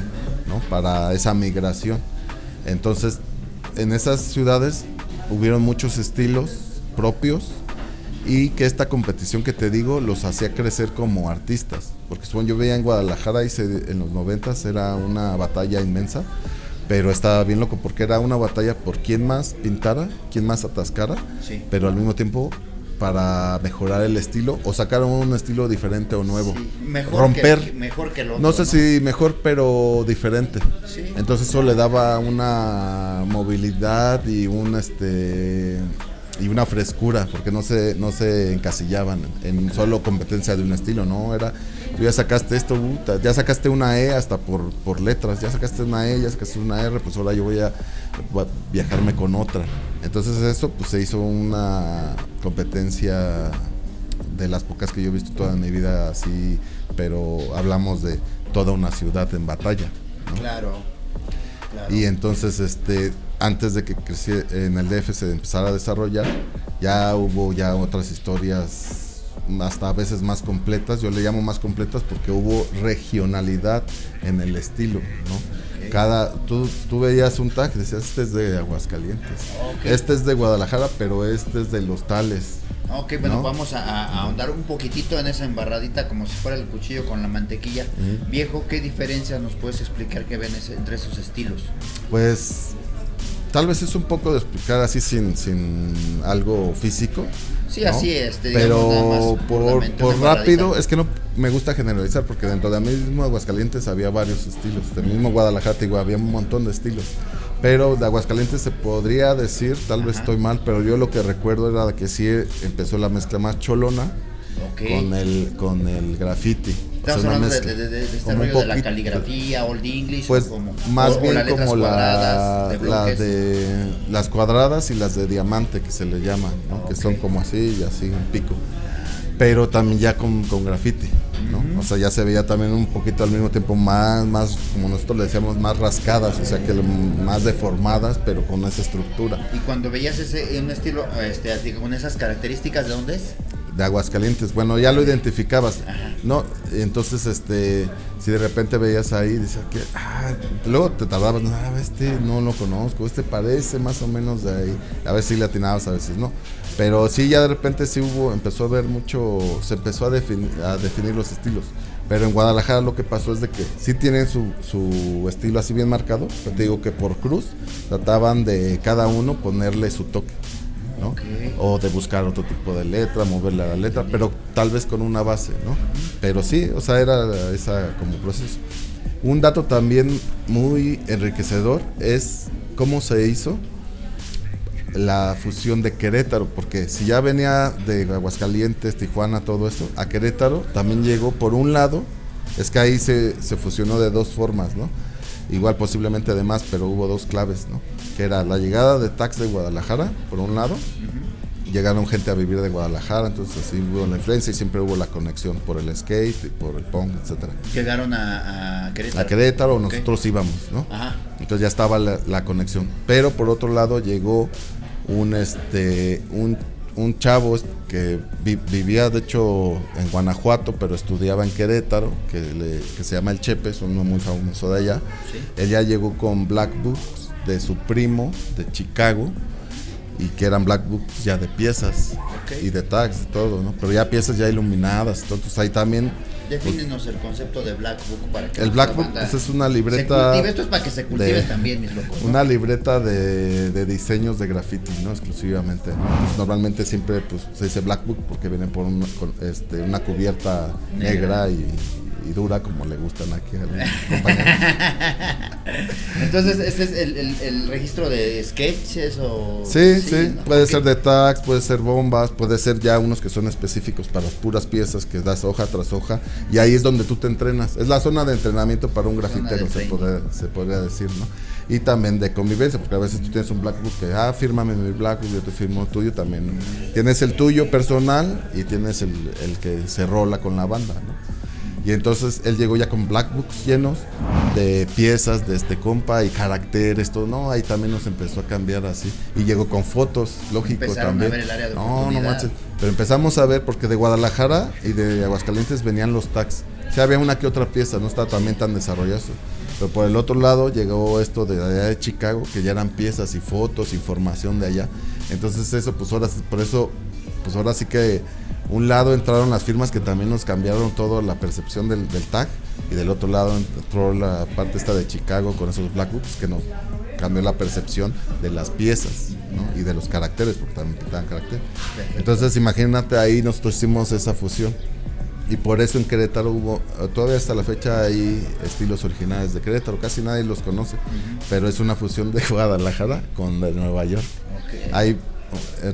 S2: ¿no? Para esa migración. Entonces, en esas ciudades hubieron muchos estilos propios y que esta competición que te digo los hacía crecer como artistas, porque supongo yo veía en Guadalajara en los 90s era una batalla inmensa, pero estaba bien loco porque era una batalla por quién más pintara, quién más atascara,
S1: Sí.
S2: pero al mismo tiempo para mejorar el estilo o sacar un estilo diferente o nuevo.
S1: Sí, mejor
S2: Romper.
S1: mejor que el otro.
S2: No sé si mejor, pero diferente.
S1: Sí.
S2: Entonces eso le daba una movilidad y y una frescura, porque no se encasillaban en solo competencia de un estilo, ¿no? Era, tú ya sacaste esto, ya sacaste una E hasta por letras, ya sacaste una E, ya sacaste una R, pues ahora yo voy a viajarme con otra. Entonces eso pues se hizo una competencia de las pocas que yo he visto toda mi vida así, pero hablamos de toda una ciudad en batalla, ¿no?
S1: Claro.
S2: Y entonces antes de que creciera en el DF se empezara a desarrollar, ya hubo otras historias hasta a veces más completas. Yo le llamo más completas porque hubo regionalidad en el estilo, ¿no?
S1: Ok.
S2: Tú veías un tag y decías, este es de Aguascalientes,
S1: Ok.
S2: este es de Guadalajara, pero este es de los tales.
S1: Ok, bueno,
S2: ¿no?
S1: vamos a ahondar un poquitito en esa embarradita como si fuera el cuchillo con la mantequilla.
S2: Ujú.
S1: Viejo, ¿qué diferencias nos puedes explicar que ven entre esos estilos?
S2: Pues tal vez es un poco de explicar así sin algo físico.
S1: Sí,
S2: ¿no?
S1: así es.
S2: Pero
S1: nada más puramente
S2: por
S1: una
S2: rápido,
S1: embarradita.
S2: es que no me gusta generalizar porque dentro de mismo Aguascalientes había varios estilos. Del mismo Guadalajara, te digo, había un montón de estilos. Pero de Aguascalientes se podría decir, tal vez
S1: Ajá.
S2: estoy mal, pero yo lo que recuerdo era que sí empezó la mezcla más cholona
S1: Ok.
S2: con el graffiti.
S1: Estamos
S2: una
S1: hablando
S2: mezcla.
S1: de este
S2: Como un
S1: rollo de la
S2: poquito.
S1: caligrafía, Old English,
S2: Pues
S1: o como,
S2: más
S1: o
S2: bien
S1: las letras
S2: como
S1: cuadradas, de
S2: la
S1: bloques.
S2: de las cuadradas y las de diamante que se le llaman, ¿no?
S1: Ok.
S2: Que son como así y así un pico, pero también ya con graffiti, ¿no?
S1: Ujú.
S2: O sea, ya se veía también un poquito al mismo tiempo más como nosotros le decíamos, más rascadas, o sea, que más deformadas, pero con esa estructura.
S1: Y cuando veías un estilo así, con esas características, ¿de dónde es?
S2: De Aguascalientes, bueno, ya lo identificabas,
S1: Ajá.
S2: ¿no? Entonces, si de repente veías ahí, decías que, luego te tardabas, no lo conozco, parece más o menos de ahí, a veces sí le atinabas, a veces no, pero sí, ya de repente sí empezó a ver mucho, se empezó a definir los estilos, pero en Guadalajara lo que pasó es de que sí tienen su estilo así bien marcado, pero te digo que por cruz trataban de cada uno ponerle su toque, ¿no?
S1: Ok.
S2: O de buscar otro tipo de letra, moverle a la letra, pero tal vez con una base, ¿no? Pero sí, o sea, era esa como proceso. Un dato también muy enriquecedor es cómo se hizo la fusión de Querétaro, porque si ya venía de Aguascalientes, Tijuana, todo eso, a Querétaro también llegó por un lado, es que ahí se fusionó de dos formas, ¿no? Igual posiblemente de más, pero hubo dos claves, ¿no? Que era la llegada de tax de Guadalajara, por un lado, llegaron gente a vivir de Guadalajara, entonces así hubo la influencia y siempre hubo la conexión por el skate, por el punk, etcétera.
S1: Llegaron a Querétaro.
S2: A Querétaro
S1: Ok.
S2: nosotros íbamos, ¿no?
S1: Ajá.
S2: Entonces ya estaba la conexión. Pero por otro lado llegó un chavo que vivía de hecho en Guanajuato, pero estudiaba en Querétaro, que se llama El Chepe, es uno muy famoso de allá.
S1: Sí.
S2: Él ya llegó con Black Books de su primo de Chicago, y que eran Black Books ya de piezas,
S1: Ok.
S2: y de tags y todo, ¿no? Pero ya piezas ya iluminadas, entonces ahí también.
S1: Defínenos el concepto de Black Book para que
S2: El
S1: la
S2: Black Book
S1: banda
S2: pues, es una
S1: se
S2: libreta.
S1: cultive. Esto es para que se cultive
S2: de-
S1: también, mis locos, ¿no?
S2: Una libreta de diseños de graffiti, ¿no? Exclusivamente, ¿no? Pues normalmente siempre pues, se dice Black Book porque vienen por una cubierta negra y dura, como le gustan aquí a los compañeros.
S1: Entonces, ¿este es el registro de sketches o...?
S2: Sí,
S1: ¿no?
S2: puede ser de tags, puede ser bombas, puede ser ya unos que son específicos para las puras piezas que das hoja tras hoja, y ahí es donde tú te entrenas. Es la zona de entrenamiento para un grafitero, se podría decir, ¿no? Y también de convivencia, porque a veces tú tienes un black book que, fírmame mi black book, yo te firmo el tuyo también, ¿no? Tienes el tuyo personal y tienes el que se rola con la banda, ¿no? Y entonces él llegó ya con black books llenos de piezas de este compa y caracteres, todo, no, ahí también nos empezó a cambiar así. Y llegó con fotos, lógico.
S1: Empezaron
S2: también.
S1: A ver el área de
S2: no manches. Pero empezamos a ver, porque de Guadalajara y de Aguascalientes venían los tags. Sí había una que otra pieza, no estaba también tan desarrollado. Pero por el otro lado llegó esto de allá de Chicago, que ya eran piezas y fotos, información de allá. Entonces eso, pues ahora sí que un lado entraron las firmas que también nos cambiaron toda la percepción del tag, y del otro lado entró la parte esta de Chicago con esos black books que nos cambió la percepción de las piezas, ¿no? Y de los caracteres, porque también pintaban carácter. Entonces imagínate, ahí nosotros hicimos esa fusión, y por eso en Querétaro hubo, todavía hasta la fecha hay estilos originales de Querétaro, casi nadie los conoce, pero es una fusión de Guadalajara con de Nueva York. Hay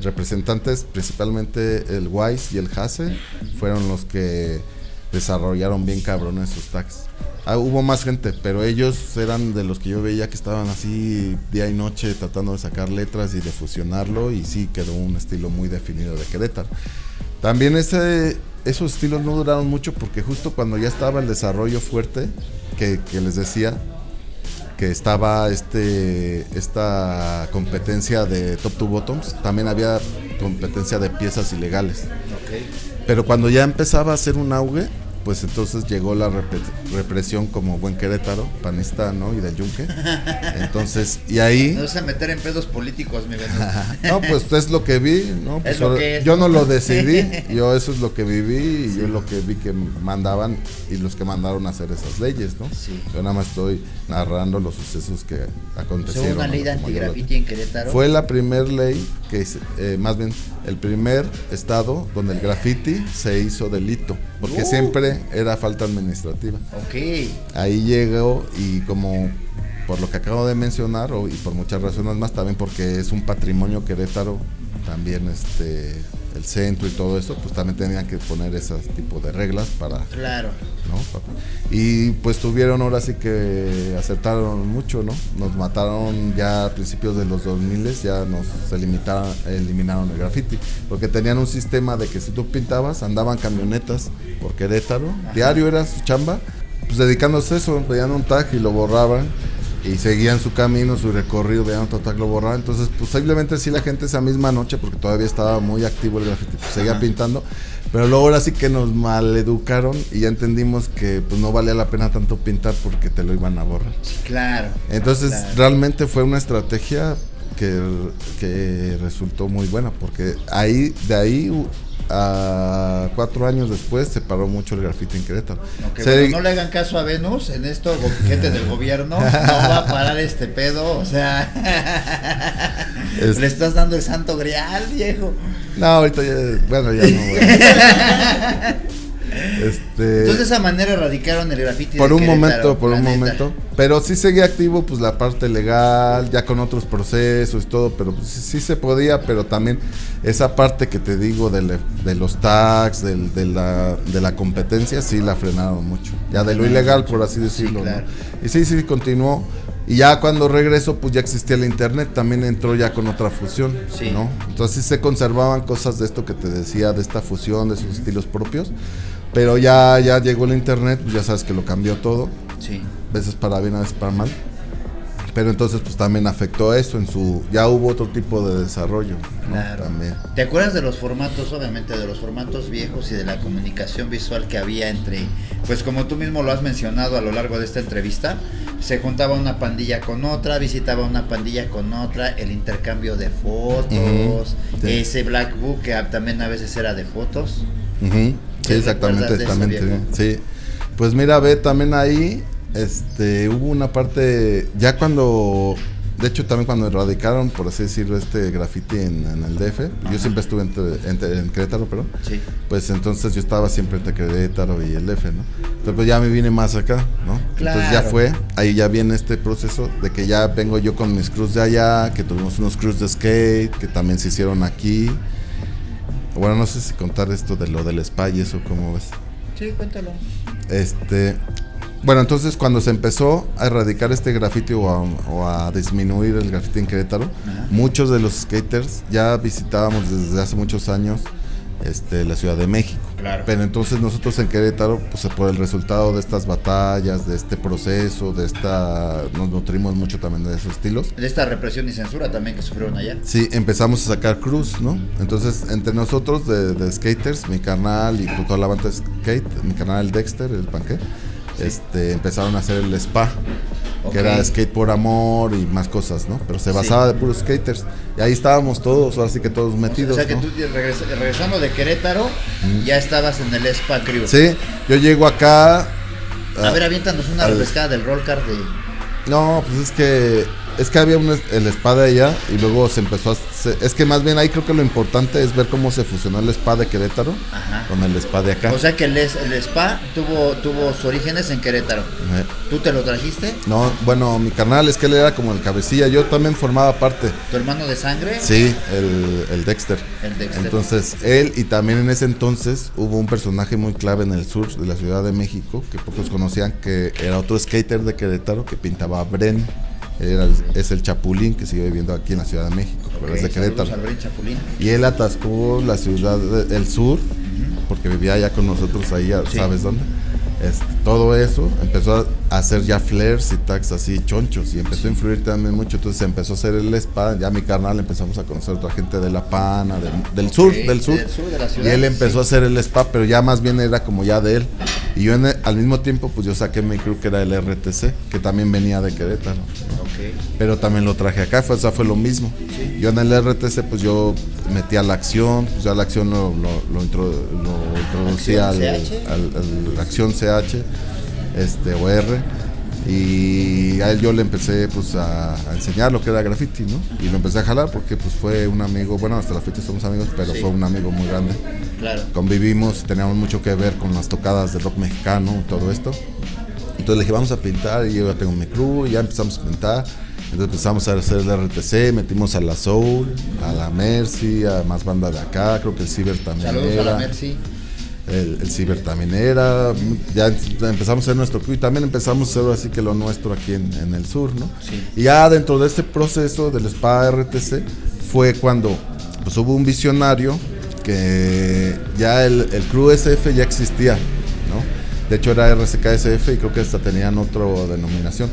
S2: representantes, principalmente el Wise y el Hase, fueron los que desarrollaron bien cabrones sus tags. Hubo más gente, pero ellos eran de los que yo veía que estaban así día y noche tratando de sacar letras y de fusionarlo, y sí quedó un estilo muy definido de Querétaro. También esos estilos no duraron mucho, porque justo cuando ya estaba el desarrollo fuerte, que les decía que estaba esta competencia de top to bottoms, también había competencia de piezas ilegales. Pero cuando ya empezaba a hacer un auge, pues entonces llegó la represión como buen Querétaro, panista, ¿no? Y del Yunque. Entonces, y ahí...
S1: No se meter en pedos políticos, mi Venus.
S2: No, pues es lo que vi, ¿no? Pues
S1: es lo que es,
S2: yo no lo decidí, yo eso es lo que viví, y yo lo que vi que mandaban, y los que mandaron a hacer esas leyes, ¿no?
S1: Sí.
S2: Yo nada más estoy narrando los sucesos que acontecieron.
S1: ¿Fue una ley de antigrafiti en Querétaro?
S2: Fue la primer ley, más bien el primer estado donde el graffiti se hizo delito, porque siempre era falta administrativa. Ahí llegó, y como por lo que acabo de mencionar, y por muchas razones más, también porque es un patrimonio Querétaro, también el centro y todo eso, pues también tenían que poner ese tipo de reglas para...
S1: Claro.
S2: ¿no? Y pues tuvieron, ahora sí que acertaron mucho, ¿no? Nos mataron ya a principios de los 2000, ya eliminaron el graffiti, porque tenían un sistema de que si tú pintabas, andaban camionetas por Querétaro, diario era su chamba, pues dedicándose a eso, veían un tag y lo borraban, y seguían su camino, su recorrido, veían otro tag, lo borraban. Entonces posiblemente sí la gente esa misma noche, porque todavía estaba muy activo el graffiti, pues seguía pintando, pero luego ahora sí que nos maleducaron, y ya entendimos que pues no valía la pena tanto pintar porque te lo iban a borrar.
S1: Claro.
S2: Entonces realmente fue una estrategia que resultó muy buena, porque de ahí a 4 años después se paró mucho el graffiti en Querétaro.
S1: Bueno, no le hagan caso a Venus, en esto gente del gobierno no va a parar este pedo, o sea, le estás dando el santo grial, viejo.
S2: No, ahorita ya no.
S1: Entonces de esa manera erradicaron el graffiti
S2: por un momento, pero sí seguía activo pues la parte legal, ya con otros procesos y todo, pero pues, sí se podía, pero también esa parte que te digo de los tags, de la competencia, sí la frenaron mucho, ya de lo ilegal, por así decirlo, sí, claro. ¿No? Y sí continuó. Y ya cuando regresó, pues ya existía el internet, también entró ya con otra fusión, sí, ¿no? Entonces sí se conservaban cosas de esto que te decía, de esta fusión, de sus estilos propios, pero ya llegó el internet, pues ya sabes que lo cambió todo,
S1: sí,
S2: veces para bien, a veces para mal, pero entonces pues también afectó eso ya hubo otro tipo de desarrollo, ¿no?
S1: Claro.
S2: También.
S1: ¿Te acuerdas de los formatos, obviamente, de los formatos viejos y de la comunicación visual que había entre, pues como tú mismo lo has mencionado a lo largo de esta entrevista, se juntaba una pandilla con otra, visitaba una pandilla con otra, el intercambio de fotos, sí, ese black book que también a veces era de fotos?
S2: Sí, exactamente, sí. Pues mira, ve, también ahí hubo una parte, ya cuando de hecho también cuando erradicaron, por así decirlo, este graffiti en el DF, yo siempre estuve en Querétaro, perdón.
S1: Sí.
S2: Pues entonces yo estaba siempre entre Querétaro y el DF, ¿no? Entonces pues ya me vine más acá, ¿no?
S1: Claro.
S2: Entonces ahí ya viene este proceso de que ya vengo yo con mis crews de allá, que tuvimos unos crews de skate, que también se hicieron aquí. Bueno, no sé si contar esto de lo del spa y eso, ¿cómo ves?
S1: Sí, cuéntalo.
S2: Bueno, entonces cuando se empezó a erradicar este graffiti o a disminuir el graffiti en Querétaro, muchos de los skaters ya visitábamos desde hace muchos años la Ciudad de México.
S1: Claro.
S2: Pero entonces nosotros en Querétaro, pues por el resultado de estas batallas, de este proceso, nos nutrimos mucho también de esos estilos.
S1: De esta represión y censura también que sufrieron allá.
S2: Sí, empezamos a sacar crews, ¿no? Entonces, entre nosotros de skaters, mi carnal y toda la banda de skate, mi carnal el Dexter, el Panque, empezaron a hacer el spa, que era skate por amor y más cosas, ¿no? Pero se basaba de puros skaters. Y ahí estábamos todos, ahora sí que todos metidos.
S1: O sea que
S2: ¿no?
S1: tú regresando de Querétaro, ya estabas en el Spa Crew.
S2: Sí, yo llego acá.
S1: A ver, aviéntanos una refrescada del roll card de...
S2: No, pues es que había el spa de allá y luego se empezó a hacer, es que más bien ahí creo que lo importante es ver cómo se fusionó el spa de Querétaro con el spa de acá.
S1: O sea que el spa tuvo sus orígenes en Querétaro. ¿Tú te lo trajiste?
S2: No, bueno, mi carnal es que él era como el cabecilla, yo también formaba parte.
S1: ¿Tu hermano de sangre?
S2: Sí, el Dexter.
S1: El Dexter.
S2: Entonces él, y también en ese entonces hubo un personaje muy clave en el sur de la Ciudad de México que pocos conocían, que era otro skater de Querétaro que pintaba a Bren. Es el Chapulín, que sigue viviendo aquí en la Ciudad de México, pero es de Querétaro. Y él atascó la ciudad del sur, porque vivía allá con nosotros ahí, ¿sabes dónde? Todo eso empezó a hacer ya flares y tags así chonchos y empezó a influir también mucho. Entonces se empezó a hacer el spa, ya mi carnal empezamos a conocer a otra gente de La Pana, del sur de la ciudad, y él empezó a hacer el spa, pero ya más bien era como ya de él. Y yo al mismo tiempo pues yo saqué mi crew que era el RTC, que también venía de Querétaro, ¿no? Pero también lo traje acá, o sea, fue lo mismo. Yo en el RTC pues yo metí a la acción, pues ya la acción lo introducía a la acción CH, o R, y a él yo le empecé pues a enseñar lo que era graffiti, ¿no? Y lo empecé a jalar porque pues fue un amigo, bueno, hasta la fecha somos amigos, pero fue un amigo muy grande.
S1: Claro.
S2: Convivimos, teníamos mucho que ver con las tocadas de rock mexicano, todo esto. Entonces le dije, vamos a pintar, y yo ya tengo mi crew, y ya empezamos a pintar. Entonces empezamos a hacer el RTC, metimos a la Soul, a la Mercy, a más banda de acá, creo que el Ciber también.
S1: Saludos
S2: era.
S1: A la Mercy.
S2: El Ciber también era, ya empezamos a hacer nuestro crew y también empezamos a hacer así que lo nuestro aquí en el sur, ¿no?
S1: Sí.
S2: Y ya dentro de este proceso del Spa RTC fue cuando pues hubo un visionario que ya el crew SF ya existía, ¿no? De hecho era RCKSF y creo que hasta tenían otra denominación.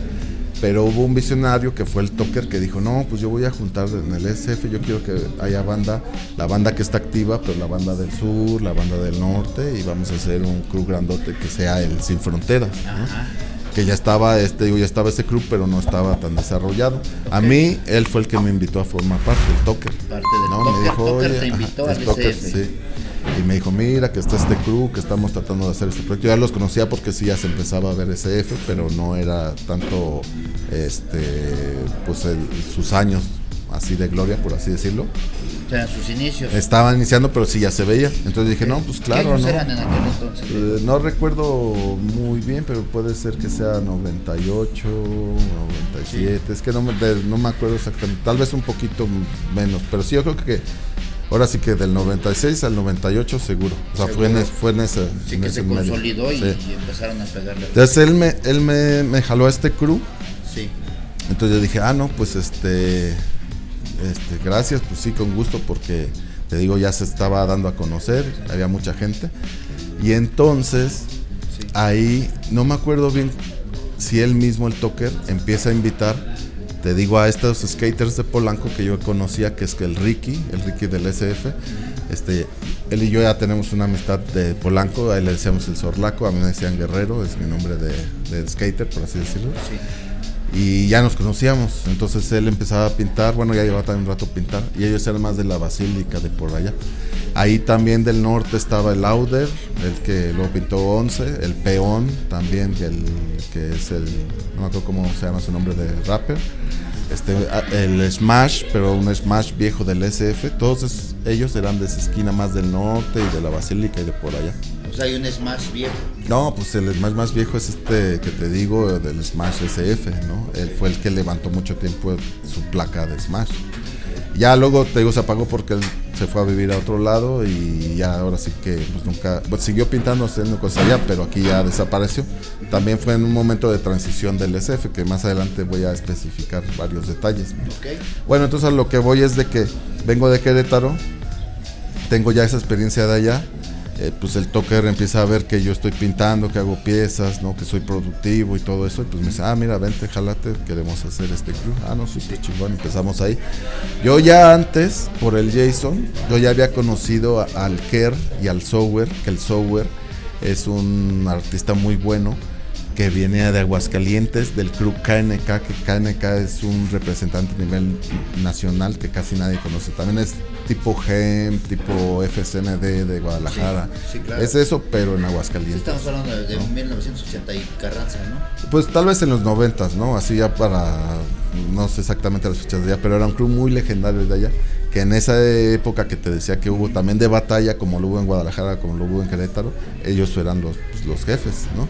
S2: Pero hubo un visionario que fue el Toker que dijo, no, pues yo voy a juntar en el SF, yo quiero que haya la banda que está activa, pero la banda del sur, la banda del norte, y vamos a hacer un crew grandote que sea el Sin Fronteras, ¿no? Que ya estaba ya estaba ese crew, pero no estaba tan desarrollado. A mí, él fue el que me invitó a formar parte del Toker.
S1: ¿No? Me dijo,
S2: Toker
S1: te invitó al
S2: Toker,
S1: SF.
S2: sí. Y me dijo, mira que está este crew, que estamos tratando de hacer este proyecto. Yo ya los conocía porque sí ya se empezaba a ver SF, pero no era tanto pues sus años así de gloria, por así decirlo.
S1: O sea, sus inicios.
S2: Estaba iniciando, pero sí ya se veía. Entonces dije, no, pues claro,
S1: ¿qué años
S2: ¿no?
S1: eran en aquel entonces?
S2: No recuerdo muy bien, pero puede ser que sea 98, 97. Sí. Es que no me acuerdo exactamente. Tal vez un poquito menos, pero sí, yo creo que ahora sí que del 96 al 98 seguro. O sea, fue en ese.
S1: Sí,
S2: en
S1: que
S2: ese
S1: se consolidó
S2: medio.
S1: Y empezaron a pegarle.
S2: Entonces él me jaló a este crew.
S1: Sí.
S2: Entonces yo dije, no, pues gracias, pues sí, con gusto, porque te digo, ya se estaba dando a conocer, había mucha gente. Y entonces, ahí, no me acuerdo bien si él mismo, el Toker, empieza a invitar, te digo, a estos skaters de Polanco que yo conocía, que es que el Ricky del SF, él y yo ya tenemos una amistad de Polanco, a él le decíamos el Zorlaco, a mí me decían Guerrero, es mi nombre de skater, por así decirlo.
S1: Sí.
S2: y ya nos conocíamos. Entonces él empezaba a pintar, bueno, ya llevaba también un rato pintar, y ellos eran más de la Basílica, de por allá. Ahí también del norte estaba el Lauder, el que luego pintó 11, el Peón también, que es el, no me acuerdo cómo se llama su nombre de rapper, el Smash, pero un Smash viejo del SF. Todos ellos eran de esa esquina más del norte y de la Basílica y de por allá.
S1: O sea, hay un Smash viejo.
S2: No, pues el Smash más viejo es que te digo, del Smash SF, ¿no? Él fue el que levantó mucho tiempo su placa de Smash. Ya luego, te digo, se apagó porque él se fue a vivir a otro lado y ya ahora sí que pues nunca, pues siguió pintando, haciendo cosas allá, pero aquí ya desapareció. También fue en un momento de transición del SF, que más adelante voy a especificar varios detalles.
S1: Okay.
S2: Bueno, entonces a lo que voy es de que vengo de Querétaro, tengo ya esa experiencia de allá. Pues el toker empieza a ver que yo estoy pintando, que hago piezas, ¿no? Que soy productivo y todo eso, y pues me dice, mira, vente, jálate, queremos hacer este crew. No, sí, chingón, empezamos ahí. Yo ya antes, por el Jason, yo ya había conocido al Kerr y al Sower, que el Sower es un artista muy bueno, que viene de Aguascalientes, del club KNK, que KNK es un representante a nivel nacional que casi nadie conoce. También es tipo GEM, tipo FSND de Guadalajara.
S1: Sí, claro.
S2: Es eso, pero en Aguascalientes.
S1: Estamos hablando de 1980 y Carranza, ¿no?
S2: Pues tal vez en los 90s, ¿no? Así ya para, no sé exactamente las fechas de allá, pero era un club muy legendario de allá, que en esa época que te decía que hubo también de batalla, como lo hubo en Guadalajara, como lo hubo en Querétaro, ellos eran los jefes, ¿no?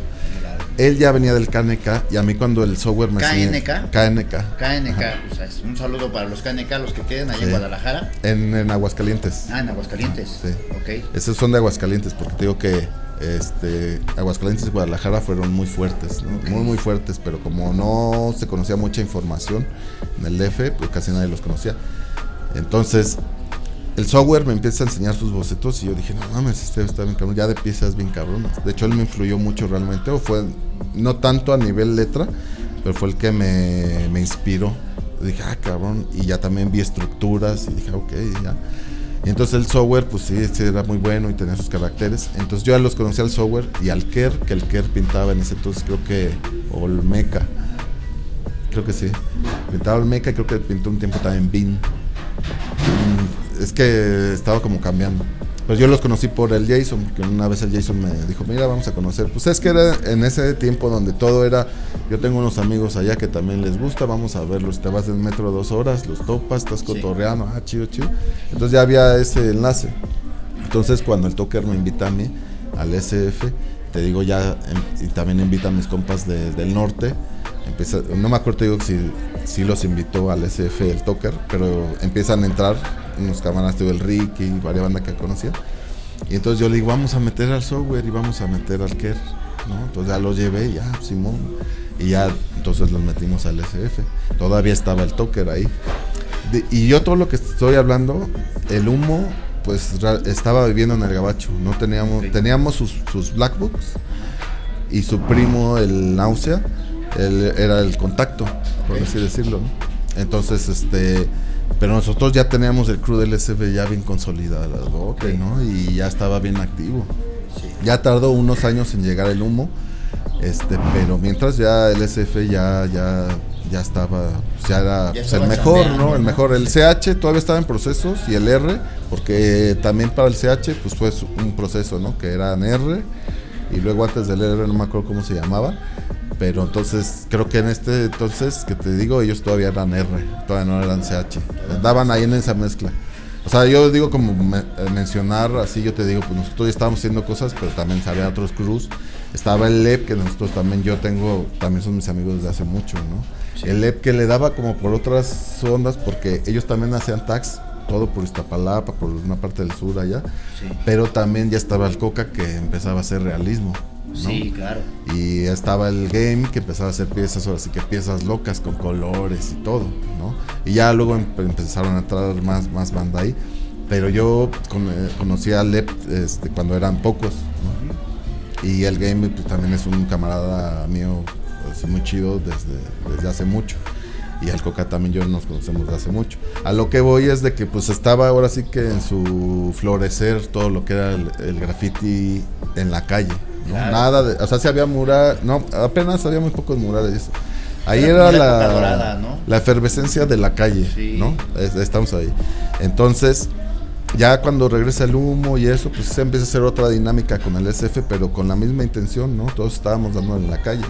S2: Él ya venía del KNK y a mí cuando el software me
S1: ¿KNK?
S2: KNK.
S1: O sea, es un saludo para los KNK, los que queden allá en Guadalajara.
S2: En Aguascalientes.
S1: En Aguascalientes.
S2: Sí.
S1: Ok.
S2: Esos son de Aguascalientes, porque te digo que Aguascalientes y Guadalajara fueron muy fuertes, ¿no?
S1: Okay.
S2: Muy fuertes, pero como no se conocía mucha información en el DF, pues casi nadie los conocía. Entonces, el software me empieza a enseñar sus bocetos y yo dije, no mames, está bien cabrón, ya de piezas bien cabronas. De hecho, él me influyó mucho realmente, o fue, no tanto a nivel letra, pero fue el que me inspiró. Dije, cabrón, y ya también vi estructuras y dije, ok, ya. Y entonces el software, pues sí, era muy bueno y tenía sus caracteres. Entonces yo ya los conocí al software y al Kerr, que el Kerr pintaba en ese entonces, creo que Olmeca. Creo que sí. Pintaba Olmeca y creo que pintó un tiempo también Bean. Es que estaba como cambiando. Pues yo los conocí por el Jason, porque una vez el Jason me dijo, mira, vamos a conocer. Pues es que era en ese tiempo donde todo era, yo tengo unos amigos allá que también les gusta, vamos a verlos. Te vas en metro 2 horas, los topas, estás cotorreando, chido. Entonces ya había ese enlace. Entonces cuando el toker me invita a mí, al SF, te digo ya, y también invita a mis compas del norte. No me acuerdo, te digo si los invitó al SF el toker, pero empiezan a entrar unos camaradas, el Ricky y varias bandas que conocía. Y entonces yo le digo, vamos a meter al software y vamos a meter al Kerr, ¿no? Entonces ya los llevé, ya, Simón. Y ya, entonces los metimos al SF. Todavía estaba el toker ahí. Y yo todo lo que estoy hablando, el humo, pues estaba viviendo en el Gabacho. No teníamos sus Black Books y su primo, el Náusea, él era el contacto, por así decirlo, ¿no? Entonces, pero nosotros ya teníamos el crew del SF ya bien consolidado, ¿no? Y ya estaba bien activo. Sí. Ya tardó unos años en llegar el humo, pero mientras ya el SF ya estaba, ya era pues, el mejor, ¿no? El mejor. El CH todavía estaba en procesos y el R, porque también para el CH pues fue un proceso, ¿no? Que eran R y luego antes del R no me acuerdo cómo se llamaba. Pero entonces, creo que en entonces, que te digo, ellos todavía eran R, todavía no eran CH. Andaban ahí en esa mezcla. O sea, yo digo como mencionar, así yo te digo, pues nosotros ya estábamos haciendo cosas, pero también había otros crews. Estaba el LEP, que nosotros también, también son mis amigos desde hace mucho, ¿no? Sí. El LEP que le daba como por otras ondas, porque ellos también hacían tags, todo por Iztapalapa, por una parte del sur allá. Sí. Pero también ya estaba el Coca, que empezaba a hacer realismo, ¿no?
S1: Sí, claro.
S2: Y estaba el Game, que empezaba a hacer piezas, ahora sí que piezas locas con colores y todo, ¿no? Y ya luego empezaron a entrar más banda ahí. Pero yo conocí a Lep cuando eran pocos, ¿no? Y el Game pues, también es un camarada mío, pues, muy chido desde hace mucho. Y al Coca también yo nos conocemos desde hace mucho. A lo que voy es de que pues estaba ahora sí que en su florecer todo lo que era el graffiti en la calle, ¿no? Claro. Nada o sea, si había mural, no, apenas había muy pocos murales, Ahí
S1: Era
S2: era
S1: como la época dorada, ¿no?
S2: la efervescencia de la calle,
S1: Sí.
S2: ¿no? Estamos ahí. Entonces, ya cuando regresa el humo y eso, pues se empieza a hacer otra dinámica con el SF, pero con la misma intención, ¿no? Todos estábamos dando en la calle.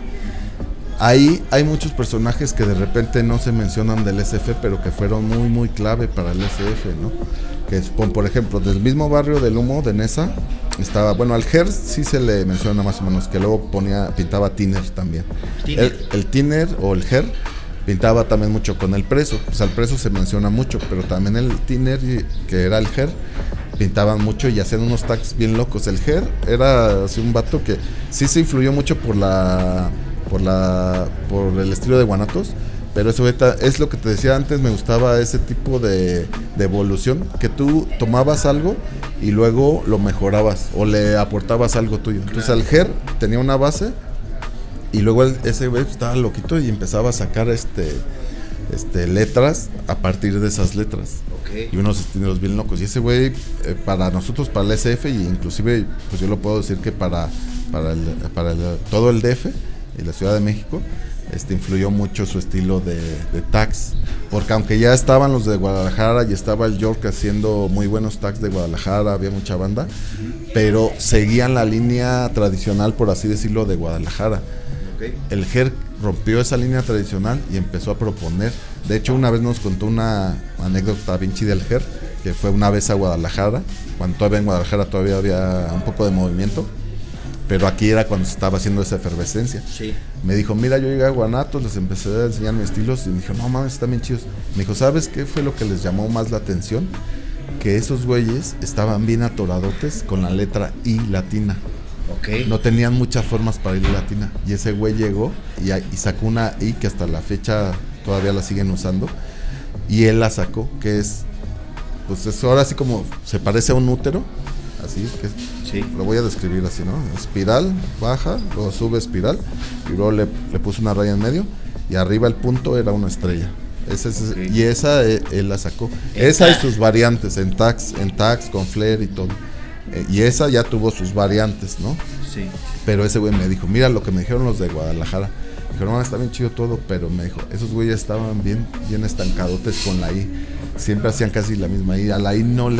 S2: Ahí hay muchos personajes que de repente no se mencionan del SF, pero que fueron muy, muy clave para el SF, ¿no? Que es, por ejemplo, del mismo barrio del humo de Nesa, estaba, bueno, al Ger sí se le menciona más o menos, que luego pintaba Tiner también. El Tiner o el Ger pintaba también mucho con el preso, pues al preso se menciona mucho, pero también el Tiner, que era el Ger, pintaban mucho y hacían unos tags bien locos. El Ger era así un vato que sí se influyó mucho por el estilo de Guanatos, pero eso es lo que te decía antes, me gustaba ese tipo de evolución, que tú tomabas algo y luego lo mejorabas o le aportabas algo tuyo. Entonces el Ger tenía una base y luego ese güey estaba loquito y empezaba a sacar letras a partir de esas letras.
S1: Okay.
S2: Y unos estilos bien locos. Y ese güey, para nosotros, para el SF, y inclusive, pues yo lo puedo decir que para todo el DF y la Ciudad de México, influyó mucho su estilo de tags. Porque aunque ya estaban los de Guadalajara y estaba el York haciendo muy buenos tags de Guadalajara, había mucha banda, pero seguían la línea tradicional, por así decirlo, de Guadalajara. Okay. El Ger rompió esa línea tradicional y empezó a proponer. De hecho, una vez nos contó una anécdota bien chida del Ger, que fue una vez a Guadalajara, cuando todavía en Guadalajara todavía había un poco de movimiento, pero aquí era cuando se estaba haciendo esa efervescencia. Sí. Me dijo, mira, yo llegué a Guanatos, les empecé a enseñar mis estilos, y me dijo, no mames, están bien chidos. Me dijo, ¿sabes qué fue lo que les llamó más la atención? Que esos güeyes estaban bien atoradotes con la letra I latina. Okay. No tenían muchas formas para I latina. Y ese güey llegó y sacó una I que hasta la fecha todavía la siguen usando. Y él la sacó, que es, pues es ahora así como se parece a un útero. Así que sí. Lo voy a describir así, ¿no? Espiral, baja, luego sube espiral, y luego le puso una raya en medio, y arriba el punto era una estrella. Okay. Y esa él la sacó. Esa y sus variantes, en tags con flare y todo. Y esa ya tuvo sus variantes, ¿no? Sí. Pero ese güey me dijo, mira lo que me dijeron los de Guadalajara. Me dijo, no, está bien chido todo, pero me dijo, esos güeyes estaban bien estancadotes con la I. Siempre hacían casi la misma I. A la I no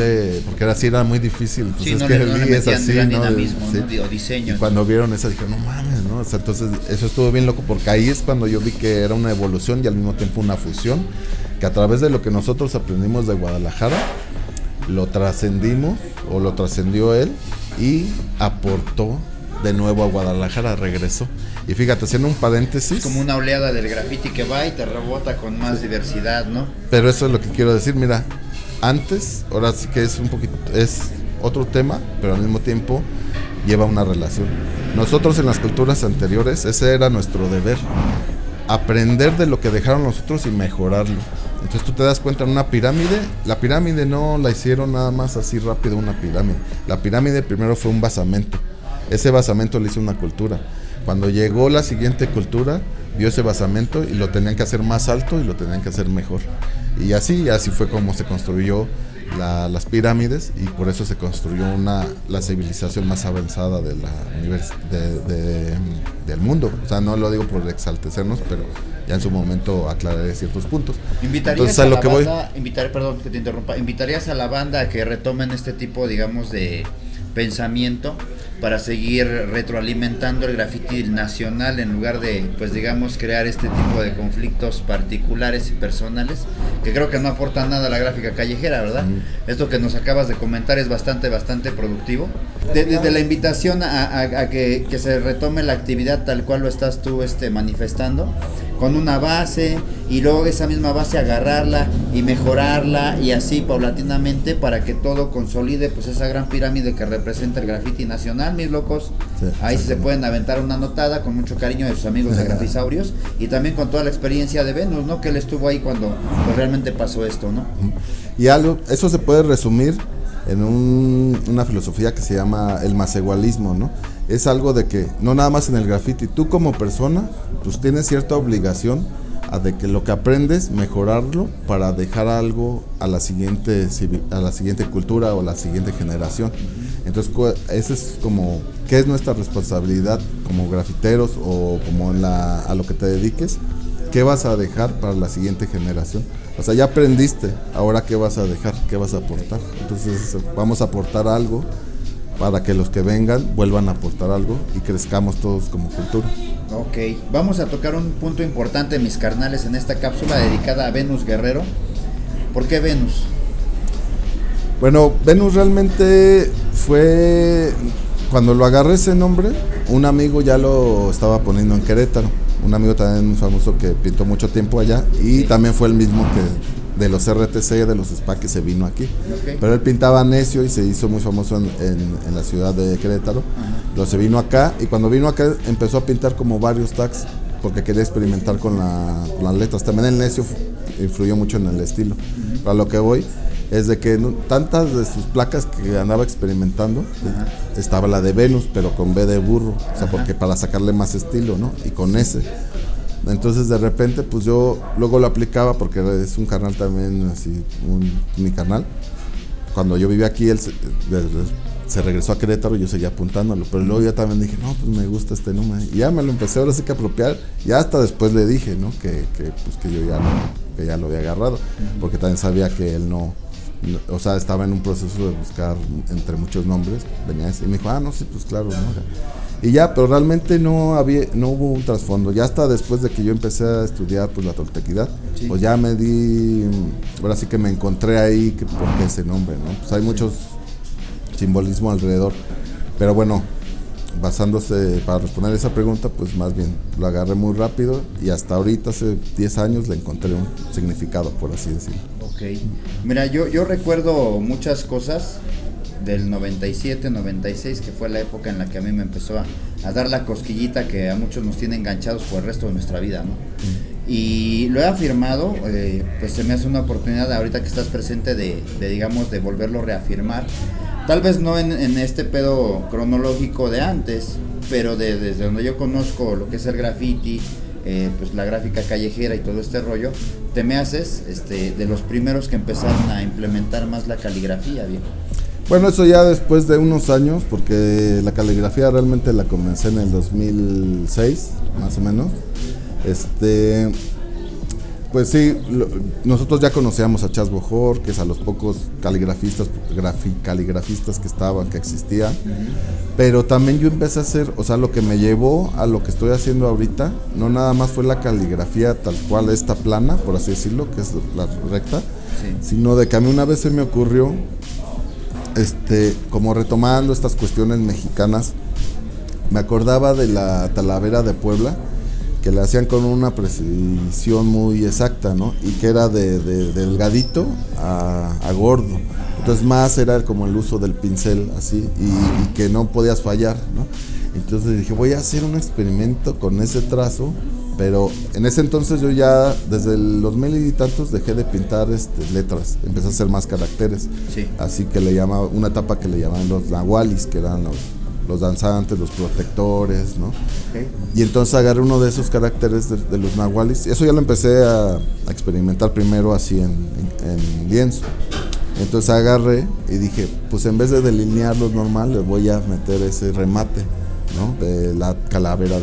S2: porque era muy difícil. Pues sí, es que el I es así, ¿no?
S1: Dinamismo, ¿no? Diseño.
S2: Y cuando vieron esa dijeron, no mames, ¿no? O sea, entonces eso estuvo bien loco, porque ahí es cuando yo vi que era una evolución y al mismo tiempo una fusión, que a través de lo que nosotros aprendimos de Guadalajara, lo trascendimos, o lo trascendió él, y aportó de nuevo a Guadalajara, regresó. Y fíjate, haciendo un paréntesis,
S1: es como una oleada del graffiti que va y te rebota con más diversidad, ¿no?
S2: Pero eso es lo que quiero decir, mira, antes, ahora sí que es otro tema, pero al mismo tiempo lleva una relación. Nosotros en las culturas anteriores, ese era nuestro deber, aprender de lo que dejaron los otros y mejorarlo. Entonces tú te das cuenta, en una pirámide, la pirámide no la hicieron nada más así rápido, una pirámide. La pirámide primero fue un basamento. Ese basamento le hizo una cultura. Cuando llegó la siguiente cultura, vio ese basamento y lo tenían que hacer más alto y lo tenían que hacer mejor. Y así fue como se construyó las pirámides, y por eso se construyó la civilización más avanzada de del mundo. O sea, no lo digo por exaltecernos, pero ya en su momento aclararé ciertos puntos.
S1: ¿Invitarías a la banda, perdón que te interrumpa, ¿invitarías a la banda a que retomen este tipo, digamos, de pensamiento para seguir retroalimentando el graffiti nacional, en lugar de, pues digamos, crear este tipo de conflictos particulares y personales, que creo que no aportan nada a la gráfica callejera, ¿verdad? Esto que nos acabas de comentar es bastante productivo. Desde la invitación a que se retome la actividad tal cual lo estás tú manifestando, con una base, y luego esa misma base agarrarla y mejorarla, y así paulatinamente, para que todo consolide pues esa gran pirámide que representa el graffiti nacional, mis locos. Sí, ahí sí se pueden aventar una notada con mucho cariño de sus amigos de Grafisaurios, y también con toda la experiencia de Venus, ¿no? Que él estuvo ahí cuando pues realmente pasó esto, ¿no?
S2: Y eso se puede resumir en una filosofía que se llama el macegualismo, ¿no? Es algo de que no nada más en el graffiti, tú como persona pues tienes cierta obligación de que lo que aprendes, mejorarlo para dejar algo a la siguiente cultura o la siguiente generación. Entonces, ese es como, ¿qué es nuestra responsabilidad como grafiteros o como a lo que te dediques? ¿qué vas a dejar para la siguiente generación? O sea, ya aprendiste, ahora ¿qué vas a dejar? ¿Qué vas a aportar? Entonces vamos a aportar algo para que los que vengan vuelvan a aportar algo y crezcamos todos como cultura.
S1: Ok, vamos a tocar un punto importante, mis carnales, en esta cápsula dedicada a Venus Guerrero. ¿Por qué Venus?
S2: Bueno, Venus realmente fue, cuando lo agarré ese nombre, un amigo ya lo estaba poniendo en Querétaro, un amigo también muy famoso que pintó mucho tiempo allá y también fue el mismo que de los RTC, de los SPA, que se vino aquí.
S1: Okay.
S2: Pero él pintaba necio y se hizo muy famoso en la ciudad de Querétaro. Luego se vino acá y cuando vino acá empezó a pintar como varios tags porque quería experimentar con las letras. También el necio influyó mucho en el estilo. Para lo que voy es de que tantas de sus placas que andaba experimentando, estaba la de Venus, pero con B de burro, o sea, porque para sacarle más estilo, ¿no? Y con S. Entonces de repente pues yo luego lo aplicaba porque es un carnal también así, mi carnal. Cuando yo vivía aquí él se regresó a Querétaro y yo seguía apuntándolo, pero luego ya también dije, no, pues me gusta este nombre y ya me lo empecé ahora sí que a apropiar y hasta después le dije, ¿no? Que yo ya lo había agarrado, porque también sabía que él no, o sea, estaba en un proceso de buscar entre muchos nombres, venía ese, y me dijo, no, sí, pues claro, ¿no? Y ya, pero realmente no hubo un trasfondo. Ya hasta después de que yo empecé a estudiar pues la toltequidad, pues ya ahora sí que me encontré ahí por qué ese nombre, ¿no? Pues hay muchos simbolismo alrededor. Pero bueno, basándose para responder esa pregunta, pues más bien lo agarré muy rápido y hasta ahorita, hace 10 años, le encontré un significado, por así decirlo.
S1: Ok. Mira, yo recuerdo muchas cosas del 97, 96, que fue la época en la que a mí me empezó a dar la cosquillita que a muchos nos tiene enganchados por el resto de nuestra vida, ¿no? Y lo he afirmado, pues se me hace una oportunidad ahorita que estás presente de digamos, de volverlo a reafirmar. Tal vez no en este pedo cronológico de antes, pero desde donde yo conozco lo que es el graffiti, pues la gráfica callejera y todo este rollo, te me haces de los primeros que empezaron a implementar más la caligrafía, viejo.
S2: Bueno, eso ya después de unos años, porque la caligrafía realmente la comencé en el 2006, más o menos. Pues sí, nosotros ya conocíamos a Chas Bojor, que es a los pocos caligrafistas que existían, pero también yo empecé a hacer, o sea, lo que me llevó a lo que estoy haciendo ahorita, no nada más fue la caligrafía tal cual, esta plana, por así decirlo, que es la recta, sino de que a mí una vez se me ocurrió, como retomando estas cuestiones mexicanas, me acordaba de la Talavera de Puebla, que la hacían con una precisión muy exacta, ¿no? Y que era de delgadito a gordo. Entonces más era como el uso del pincel, así, y que no podías fallar, ¿no? Entonces dije, voy a hacer un experimento con ese trazo, pero en ese entonces yo ya, desde los 2000 y tantos, dejé de pintar letras, empecé a hacer más caracteres. Sí. Así que le llamaba, una etapa que le llamaban los nahualis, que eran los danzantes, los protectores, ¿no? Okay. Y entonces agarré uno de esos caracteres de los nahualis. Eso ya lo empecé a experimentar primero así en lienzo. Entonces agarré y dije, pues en vez de delinearlos normal, le voy a meter ese remate, ¿no? De la Talavera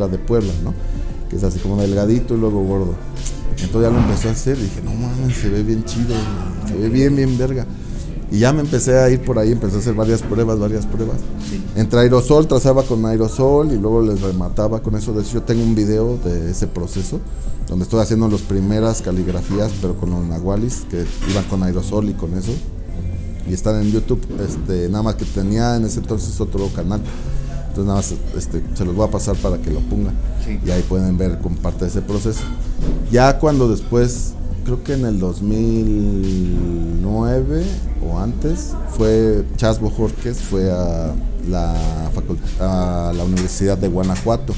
S2: de Puebla, ¿no? Que es así como delgadito y luego gordo. Entonces ya lo empecé a hacer y dije, no mames, se ve bien chido, se ve bien verga. Y ya me empecé a ir por ahí, empecé a hacer varias pruebas. Sí. Entre aerosol, trazaba con aerosol y luego les remataba con eso. De hecho, yo tengo un video de ese proceso, donde estoy haciendo las primeras caligrafías, pero con los nahualis, que iban con aerosol y con eso. Y están en YouTube, nada más que tenía en ese entonces otro canal. Entonces nada más se los voy a pasar para que lo pongan. Sí. Y ahí pueden ver con parte de ese proceso. Ya cuando después, creo que en el 2009 o antes, fue Chas Bojorquez, fue a la Universidad de Guanajuato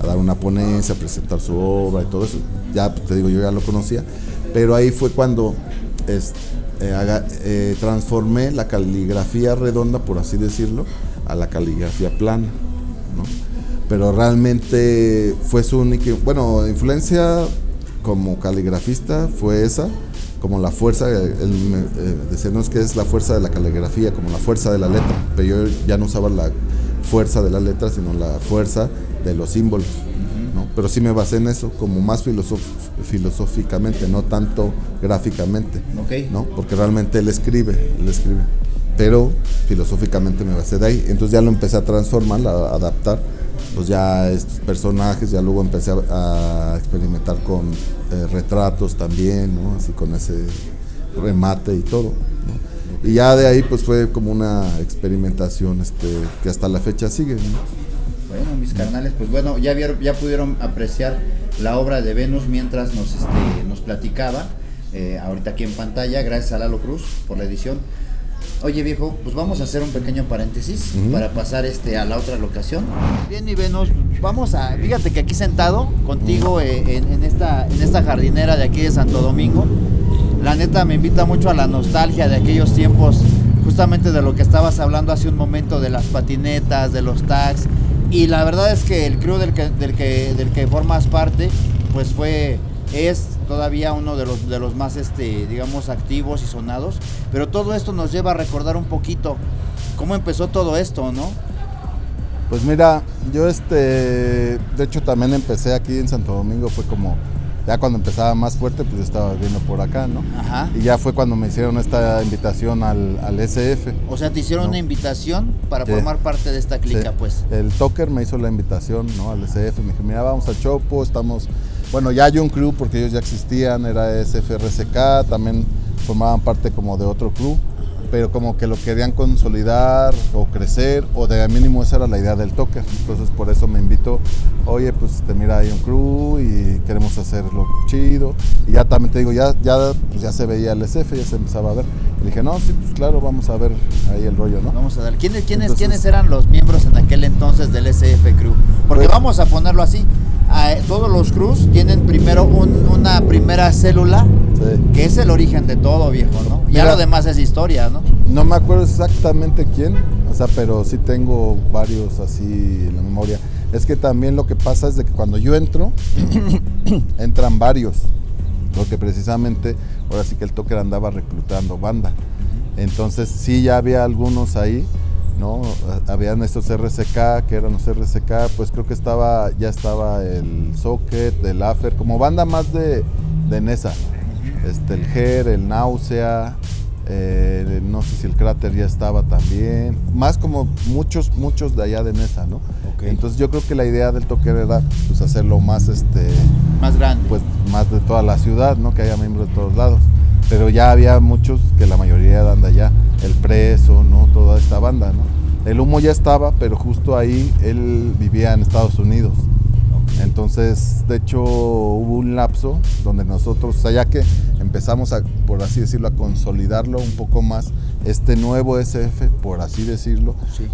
S2: a dar una ponencia, a presentar su obra y todo eso. Ya te digo, yo ya lo conocía, pero ahí fue cuando transformé la caligrafía redonda, por así decirlo, a la caligrafía plana, ¿no? Pero realmente fue su única, influencia como caligrafista fue esa, como la fuerza, decíamos que es la fuerza de la caligrafía, como la fuerza de la letra, pero yo ya no usaba la fuerza de la letra, sino la fuerza de los símbolos. ¿no? Pero sí me basé en eso, como más filosóficamente, no tanto gráficamente,
S1: Ok.
S2: ¿no? Porque realmente él escribe, pero filosóficamente me basé de ahí. Entonces ya lo empecé a transformar, a adaptar, pues ya estos personajes, ya luego empecé a experimentar con retratos también, ¿no? Así con ese remate y todo, ¿no? Y ya de ahí pues fue como una experimentación que hasta la fecha sigue, ¿no?
S1: Bueno, mis carnales, pues bueno, ya pudieron apreciar la obra de Venus mientras nos platicaba, ahorita aquí en pantalla, gracias a Lalo Cruz por la edición. Oye, viejo, pues vamos a hacer un pequeño paréntesis para pasar a la otra locación. Bien, mi Venus, fíjate que aquí sentado contigo en esta jardinera de aquí de Santo Domingo, la neta me invita mucho a la nostalgia de aquellos tiempos, justamente de lo que estabas hablando hace un momento, de las patinetas, de los tags, y la verdad es que el crew del que formas parte, pues es todavía uno de los más, digamos, activos y sonados, pero todo esto nos lleva a recordar un poquito cómo empezó todo esto, ¿no?
S2: Pues mira, yo de hecho también empecé aquí en Santo Domingo, fue como, ya cuando empezaba más fuerte, pues estaba viendo por acá, ¿no?
S1: Ajá.
S2: Y ya fue cuando me hicieron esta invitación al SF.
S1: O sea, te hicieron, ¿no?, una invitación para formar parte de esta clica, sí. Pues.
S2: El Toker me hizo la invitación, ¿no?, al SF, me dijo, mira, vamos a Chopo, bueno, ya hay un crew porque ellos ya existían, era SFRCK, también formaban parte como de otro crew, pero como que lo querían consolidar o crecer, o de mínimo esa era la idea del Toker. Entonces por eso me invitó, oye, pues mira, hay un crew y queremos hacerlo chido. Y ya también te digo, pues ya se veía el SF, ya se empezaba a ver. Y dije, no, sí, pues claro, vamos a ver ahí el rollo, ¿no?
S1: Vamos a dar. ¿Quiénes eran los miembros en aquel entonces del SF Crew? Porque vamos a ponerlo así, todos los crews tienen primero una primera célula, sí, que es el origen de todo, viejo, ¿no? Ya lo demás es historia, ¿no?
S2: No me acuerdo exactamente quién, o sea, pero sí tengo varios así en la memoria. Es que también lo que pasa es de que cuando yo entro, entran varios, porque precisamente ahora sí que el Toker andaba reclutando banda. Entonces sí, ya había algunos ahí, ¿no? Habían estos RCK, que eran los RCK, pues creo que ya estaba el Socket, el Afer, como banda más de Nesa. El Ger, el Náusea, no sé si el Cráter ya estaba también, más como muchos de allá de Nesa, ¿no? Okay. Entonces yo creo que la idea del Toker era pues hacerlo más
S1: más grande,
S2: pues más de toda la ciudad, ¿no? Que haya miembros de todos lados, pero ya había muchos, que la mayoría eran de allá, el Preso, ¿no? Toda esta banda, ¿no? El Humo ya estaba, pero justo ahí él vivía en Estados Unidos. Entonces, de hecho, hubo un lapso donde nosotros, o sea, ya que empezamos a, por así decirlo, a consolidarlo un poco más, este nuevo SF, por así decirlo, sí,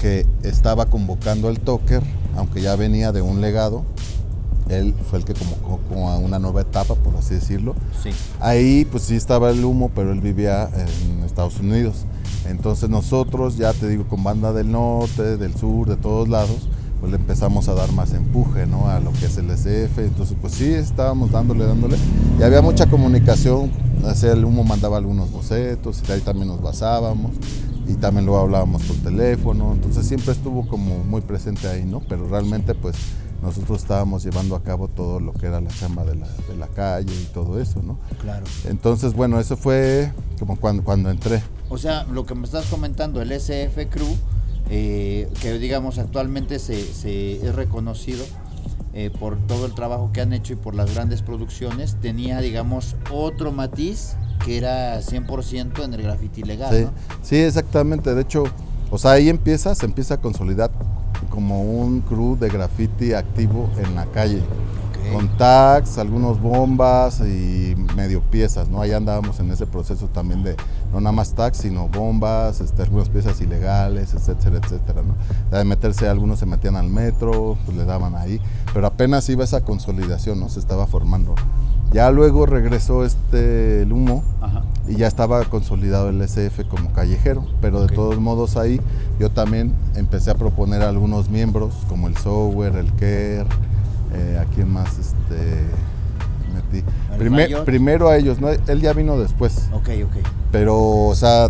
S2: que estaba convocando al Toker, aunque ya venía de un legado, él fue el que convocó como a una nueva etapa, por así decirlo. Sí. Ahí, pues sí estaba el Humo, pero él vivía en Estados Unidos. Entonces nosotros, ya te digo, con banda del norte, del sur, de todos lados, pues le empezamos a dar más empuje, ¿no? A lo que es el SF. Entonces pues sí, estábamos dándole, y había mucha comunicación. Así el Humo mandaba algunos bocetos y de ahí también nos basábamos y también luego hablábamos por teléfono. Entonces siempre estuvo como muy presente ahí, ¿no? Pero realmente pues nosotros estábamos llevando a cabo todo lo que era la chamba de la calle y todo eso, ¿no? Claro. Entonces, bueno, eso fue como cuando entré.
S1: O sea, lo que me estás comentando, el SF Crew, que digamos actualmente se es reconocido por todo el trabajo que han hecho y por las grandes producciones, tenía, digamos, otro matiz que era 100% en el graffiti legal,
S2: sí,
S1: ¿no?
S2: Sí, exactamente. De hecho, o sea, ahí se empieza a consolidar como un crew de graffiti activo en la calle. Okay. Con tags, algunos bombas y medio piezas, ¿no? Ahí andábamos en ese proceso también de no nada más tags, sino bombas, algunas piezas ilegales, etcétera, etcétera, ¿no? De meterse, algunos se metían al metro, pues le daban ahí, pero apenas iba esa consolidación, ¿no? Se estaba formando. Ya luego regresó el Humo. Ajá. Y ya estaba consolidado el SF como callejero, pero de todos modos ahí yo también empecé a proponer a algunos miembros como el Sower, el Ker, a quién más metí. Primero a ellos, ¿no? Él ya vino después. Ok. Pero, o sea,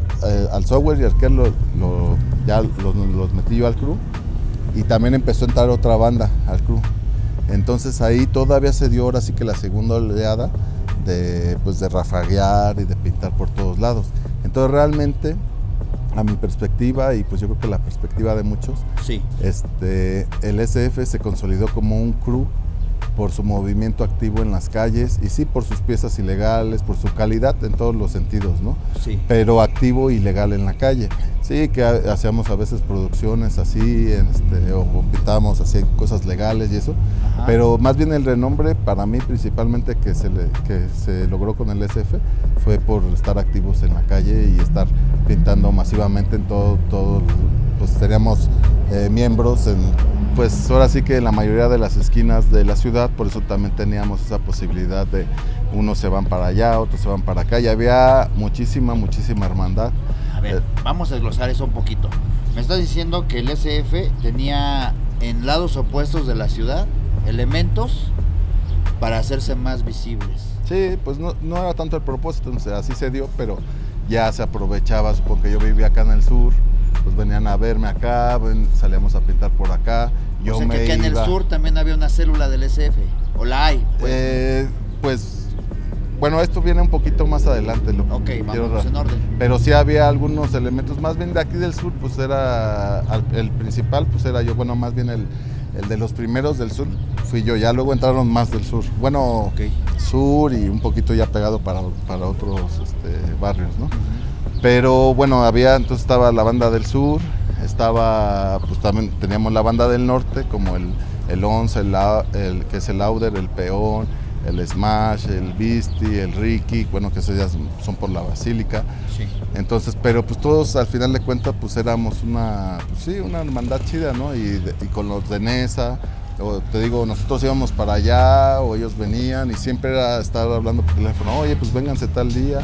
S2: al Sower y al Ker ya los metí yo al crew, y también empezó a entrar otra banda al crew. Entonces ahí todavía se dio ahora sí que la segunda oleada de rafaguear y de pintar por todos lados. Entonces realmente, a mi perspectiva, y pues yo creo que la perspectiva de muchos,
S1: sí,
S2: el SF se consolidó como un crew por su movimiento activo en las calles y sí por sus piezas ilegales, por su calidad en todos los sentidos, ¿no?
S1: Sí.
S2: Pero activo y legal en la calle. Sí, que hacíamos a veces producciones así, o pintábamos así cosas legales y eso. Ajá. Pero más bien el renombre para mí principalmente que se logró con el SF fue por estar activos en la calle y estar pintando masivamente en todo pues teníamos miembros en, pues ahora sí que en la mayoría de las esquinas de la ciudad, por eso también teníamos esa posibilidad de unos se van para allá, otros se van para acá, y había muchísima hermandad.
S1: A ver, vamos a desglosar eso un poquito. Me estás diciendo que el SF tenía en lados opuestos de la ciudad elementos para hacerse más visibles.
S2: Sí, pues no era tanto el propósito, o sea, así se dio, pero ya se aprovechaba, supongo que yo vivía acá en el sur, pues venían a verme acá, salíamos a pintar por acá.
S1: Yo que en el sur también había una célula del SF, o la hay.
S2: Pues bueno, esto viene un poquito más adelante.
S1: Ok, vamos en orden.
S2: Pero sí había algunos elementos, más bien de aquí del sur, pues era, el principal, pues era yo, bueno, más bien el de los primeros del sur fui yo, ya luego entraron más del sur. Bueno, sur y un poquito ya pegado para otros barrios, ¿no? Pero bueno, entonces estaba la banda del sur, pues también teníamos la banda del norte, como el 11, que es el Lauder, el Peón, el Smash, el Beastie, el Ricky, bueno, que esos ya son por la Basílica.
S1: Sí.
S2: Entonces, pero pues todos al final de cuentas, pues éramos una hermandad chida, ¿no? Y con los de Nesa, te digo, nosotros íbamos para allá o ellos venían y siempre era estar hablando por teléfono, oye, pues vénganse tal día.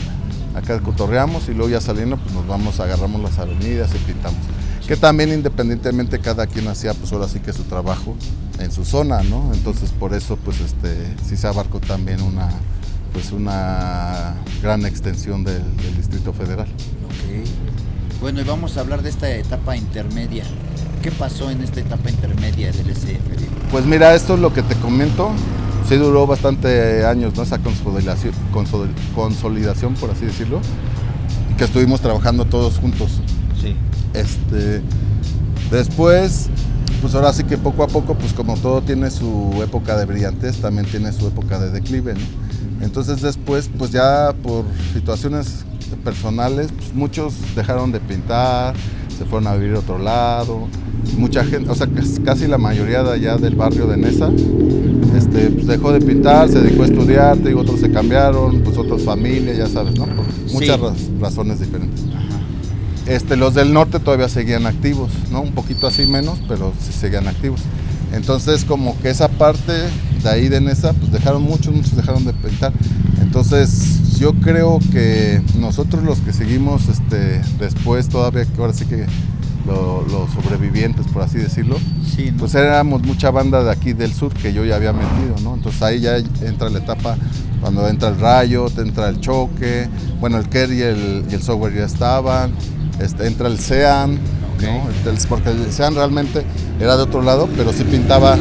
S2: Acá cotorreamos y luego ya saliendo pues nos vamos, agarramos las avenidas y pintamos. Sí. Que también independientemente cada quien hacía pues ahora sí que su trabajo en su zona, ¿no? Entonces por eso pues sí se abarcó también una gran extensión del Distrito Federal.
S1: Ok. Bueno, y vamos a hablar de esta etapa intermedia. ¿Qué pasó en esta etapa intermedia del SF?
S2: Pues mira, esto es lo que te comento. Sí duró bastante años, ¿no? Esa consolidación, por así decirlo, que estuvimos trabajando todos juntos.
S1: Sí.
S2: Después, pues ahora sí que poco a poco, pues como todo tiene su época de brillantez, también tiene su época de declive, ¿no? Entonces después, pues ya por situaciones personales, pues muchos dejaron de pintar, se fueron a vivir a otro lado. Mucha gente, o sea, casi la mayoría de allá del barrio de Nesa, pues dejó de pintar, se dedicó a estudiar, te digo, otros se cambiaron, pues otros familias, ya sabes, ¿no? Por muchas razones diferentes.
S1: Ajá.
S2: Los del norte todavía seguían activos, ¿no? Un poquito así menos, pero sí seguían activos. Entonces, como que esa parte de ahí de Nesa, pues muchos dejaron de pintar. Entonces, yo creo que nosotros los que seguimos después todavía, que ahora sí que los sobrevivientes, por así decirlo,
S1: sí, ¿no?
S2: Pues éramos mucha banda de aquí del sur que yo ya había metido, ¿no? Entonces ahí ya entra la etapa cuando entra el Riot, entra el Choque, bueno, el Kerry y el Software ya estaban, entra el Sean,
S1: okay,
S2: ¿no? Porque el Sean realmente era de otro lado, pero sí pintaba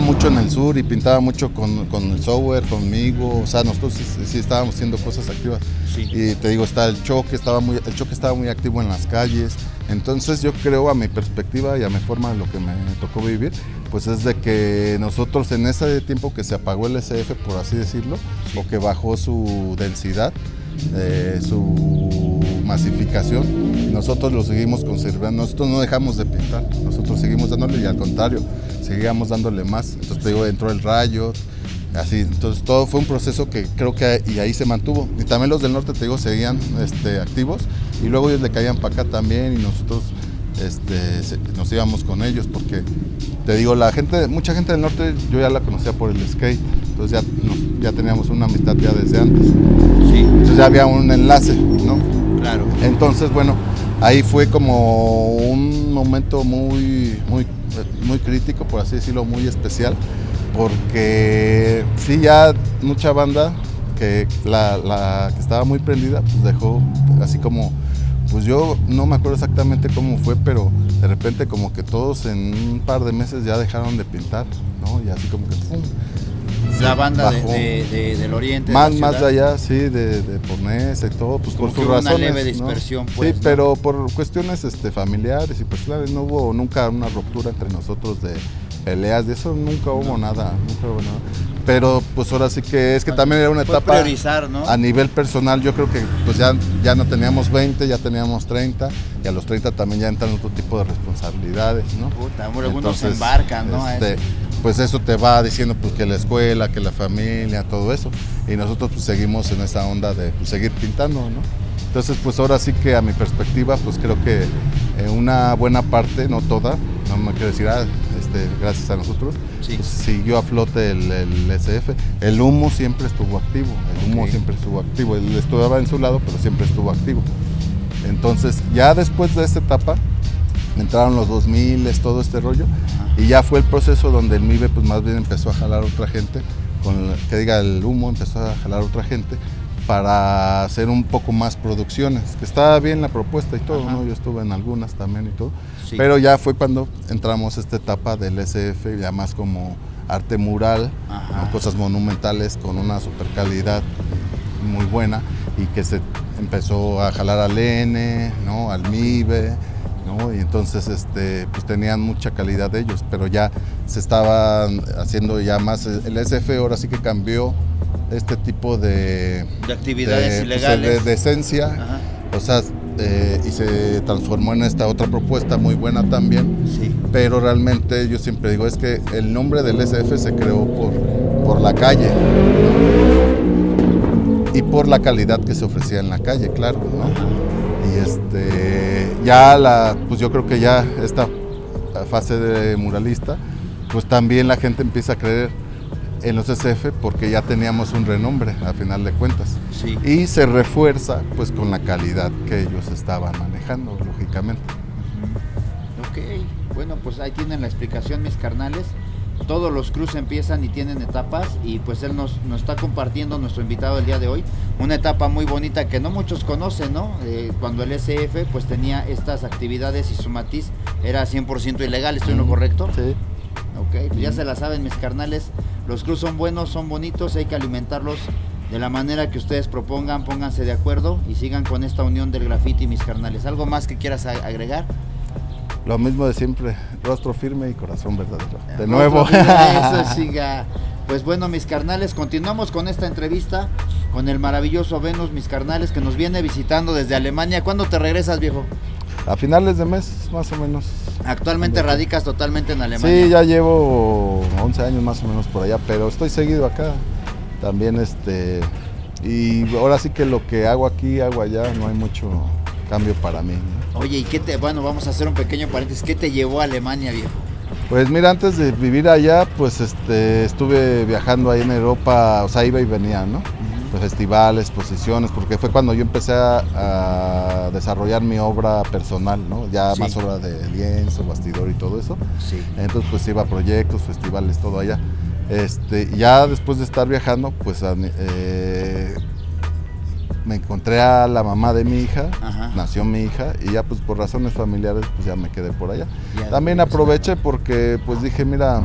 S2: mucho en el sur y pintaba mucho con el Software, conmigo, o sea, nosotros sí estábamos haciendo cosas activas.
S1: Sí.
S2: Y te digo, el Choque estaba muy activo en las calles. Entonces yo creo, a mi perspectiva y a mi forma de lo que me tocó vivir, pues es de que nosotros en ese tiempo que se apagó el SF, por así decirlo,
S1: sí,
S2: o que bajó su densidad, su masificación, nosotros lo seguimos conservando, nosotros no dejamos de pintar, nosotros seguimos dándole y al contrario, seguíamos dándole más. Entonces te digo, entró el Riot, así, entonces todo fue un proceso que creo que y ahí se mantuvo. Y también los del norte, te digo, seguían activos y luego ellos le caían para acá también y nosotros nos íbamos con ellos porque, te digo, mucha gente del norte yo ya la conocía por el skate, entonces ya teníamos una amistad ya desde antes.
S1: Sí.
S2: Entonces ya había un enlace, ¿no?
S1: Claro.
S2: Entonces, bueno, ahí fue como un momento muy crítico, por así decirlo, muy especial, porque sí, ya mucha banda que la que estaba muy prendida, pues dejó así como Pues yo no me acuerdo exactamente cómo fue, pero de repente como que todos en un par de meses ya dejaron de pintar, ¿no? Y así como que ¡pum!
S1: La banda del oriente.
S2: Más de allá, sí, de Pornesa y todo, pues
S1: como
S2: por sus razones.
S1: Una leve dispersión,
S2: ¿no?
S1: Pues.
S2: Sí,
S1: ¿no?
S2: pero por cuestiones familiares y personales, no hubo nunca una ruptura entre nosotros de peleas, de eso nunca hubo nada. Pero pues ahora sí que es que también era una etapa
S1: priorizar, ¿no?
S2: A nivel personal. Yo creo que pues ya no teníamos 20, ya teníamos 30, y a los 30 también ya entran otro tipo de responsabilidades, ¿no?
S1: Puta, algunos se embarcan, ¿no?
S2: Pues eso te va diciendo pues que la escuela, que la familia, todo eso, y nosotros pues seguimos en esa onda de pues, seguir pintando, ¿no? Entonces pues ahora sí que a mi perspectiva pues creo que una buena parte, no toda, no me quiero decir gracias a nosotros,
S1: sí.
S2: Pues siguió a flote el SF. El humo siempre estuvo activo, él estuvo en su lado, pero siempre estuvo activo. Entonces ya después de esta etapa entraron los 2000, todo este rollo, y ya fue el proceso donde el MIBE pues más bien empezó a jalar otra gente, el humo empezó a jalar otra gente para hacer un poco más producciones, que estaba bien la propuesta y todo, ¿no? Yo estuve en algunas también y todo, sí. Pero ya fue cuando entramos a esta etapa del SF, ya más como arte mural, ¿no? Cosas monumentales con una super calidad muy buena, y que se empezó a jalar al N, ¿no? Al MIBE, ¿no? Y entonces pues tenían mucha calidad ellos, pero ya se estaban haciendo ya más, el SF ahora sí que cambió este tipo de
S1: actividades ilegales,
S2: de esencia, o sea, y se transformó en esta otra propuesta muy buena también,
S1: sí.
S2: Pero realmente yo siempre digo, es que el nombre del SF se creó por la calle, ¿no? Y por la calidad que se ofrecía en la calle, claro, ¿no? Y pues yo creo que ya esta fase de muralista, pues también la gente empieza a creer en los SF porque ya teníamos un renombre a final de cuentas,
S1: sí.
S2: Y se refuerza pues con la calidad que ellos estaban manejando, lógicamente.
S1: Ok, bueno, pues ahí tienen la explicación, mis carnales. Todos los crews empiezan y tienen etapas, y pues él nos está compartiendo, nuestro invitado del día de hoy, una etapa muy bonita que no muchos conocen, ¿no? Cuando el SF pues tenía estas actividades y su matiz era 100% ilegal, ¿estoy en lo correcto?
S2: Sí.
S1: Ok, pues ya se la saben, mis carnales, los crews son buenos, son bonitos, hay que alimentarlos de la manera que ustedes propongan, pónganse de acuerdo y sigan con esta unión del graffiti, mis carnales. ¿Algo más que quieras agregar?
S2: Lo mismo de siempre, rostro firme y corazón verdadero. De nuevo.
S1: Eso siga. Pues bueno, mis carnales, continuamos con esta entrevista con el maravilloso Venus, mis carnales, que nos viene visitando desde Alemania. ¿Cuándo te regresas, viejo?
S2: A finales de mes, más o menos.
S1: Actualmente radicas totalmente en Alemania.
S2: Sí, ya llevo 11 años más o menos por allá, pero estoy seguido acá. También y ahora sí que lo que hago aquí, hago allá, no hay mucho cambio para mí, ¿no?
S1: Oye, ¿y bueno, vamos a hacer un pequeño paréntesis, ¿qué te llevó a Alemania, viejo?
S2: Pues mira, antes de vivir allá, pues estuve viajando ahí en Europa, o sea, iba y venía, ¿no? Pues festivales, exposiciones, porque fue cuando yo empecé a desarrollar mi obra personal, ¿no? Ya sí. Más obra de lienzo, bastidor y todo eso.
S1: Sí.
S2: Entonces pues iba a proyectos, festivales, todo allá. Ya después de estar viajando, pues me encontré a la mamá de mi hija, nació mi hija, y ya pues por razones familiares pues ya me quedé por allá. También aproveché porque pues dije, mira,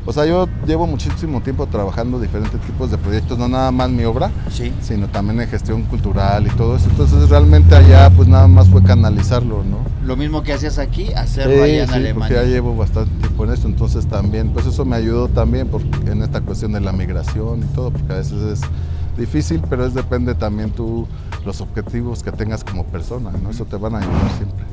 S2: o sea, yo llevo muchísimo tiempo trabajando diferentes tipos de proyectos, no nada más mi obra,
S1: sí.
S2: Sino también en gestión cultural y todo eso. Entonces realmente allá pues nada más fue canalizarlo, ¿no?
S1: Lo mismo que hacías aquí, hacerlo allá en Alemania.
S2: Porque ya llevo bastante tiempo en esto, entonces también, pues eso me ayudó también en esta cuestión de la migración y todo, porque a veces es difícil, pero depende también los objetivos que tengas como persona, ¿no? Eso te van a ayudar siempre.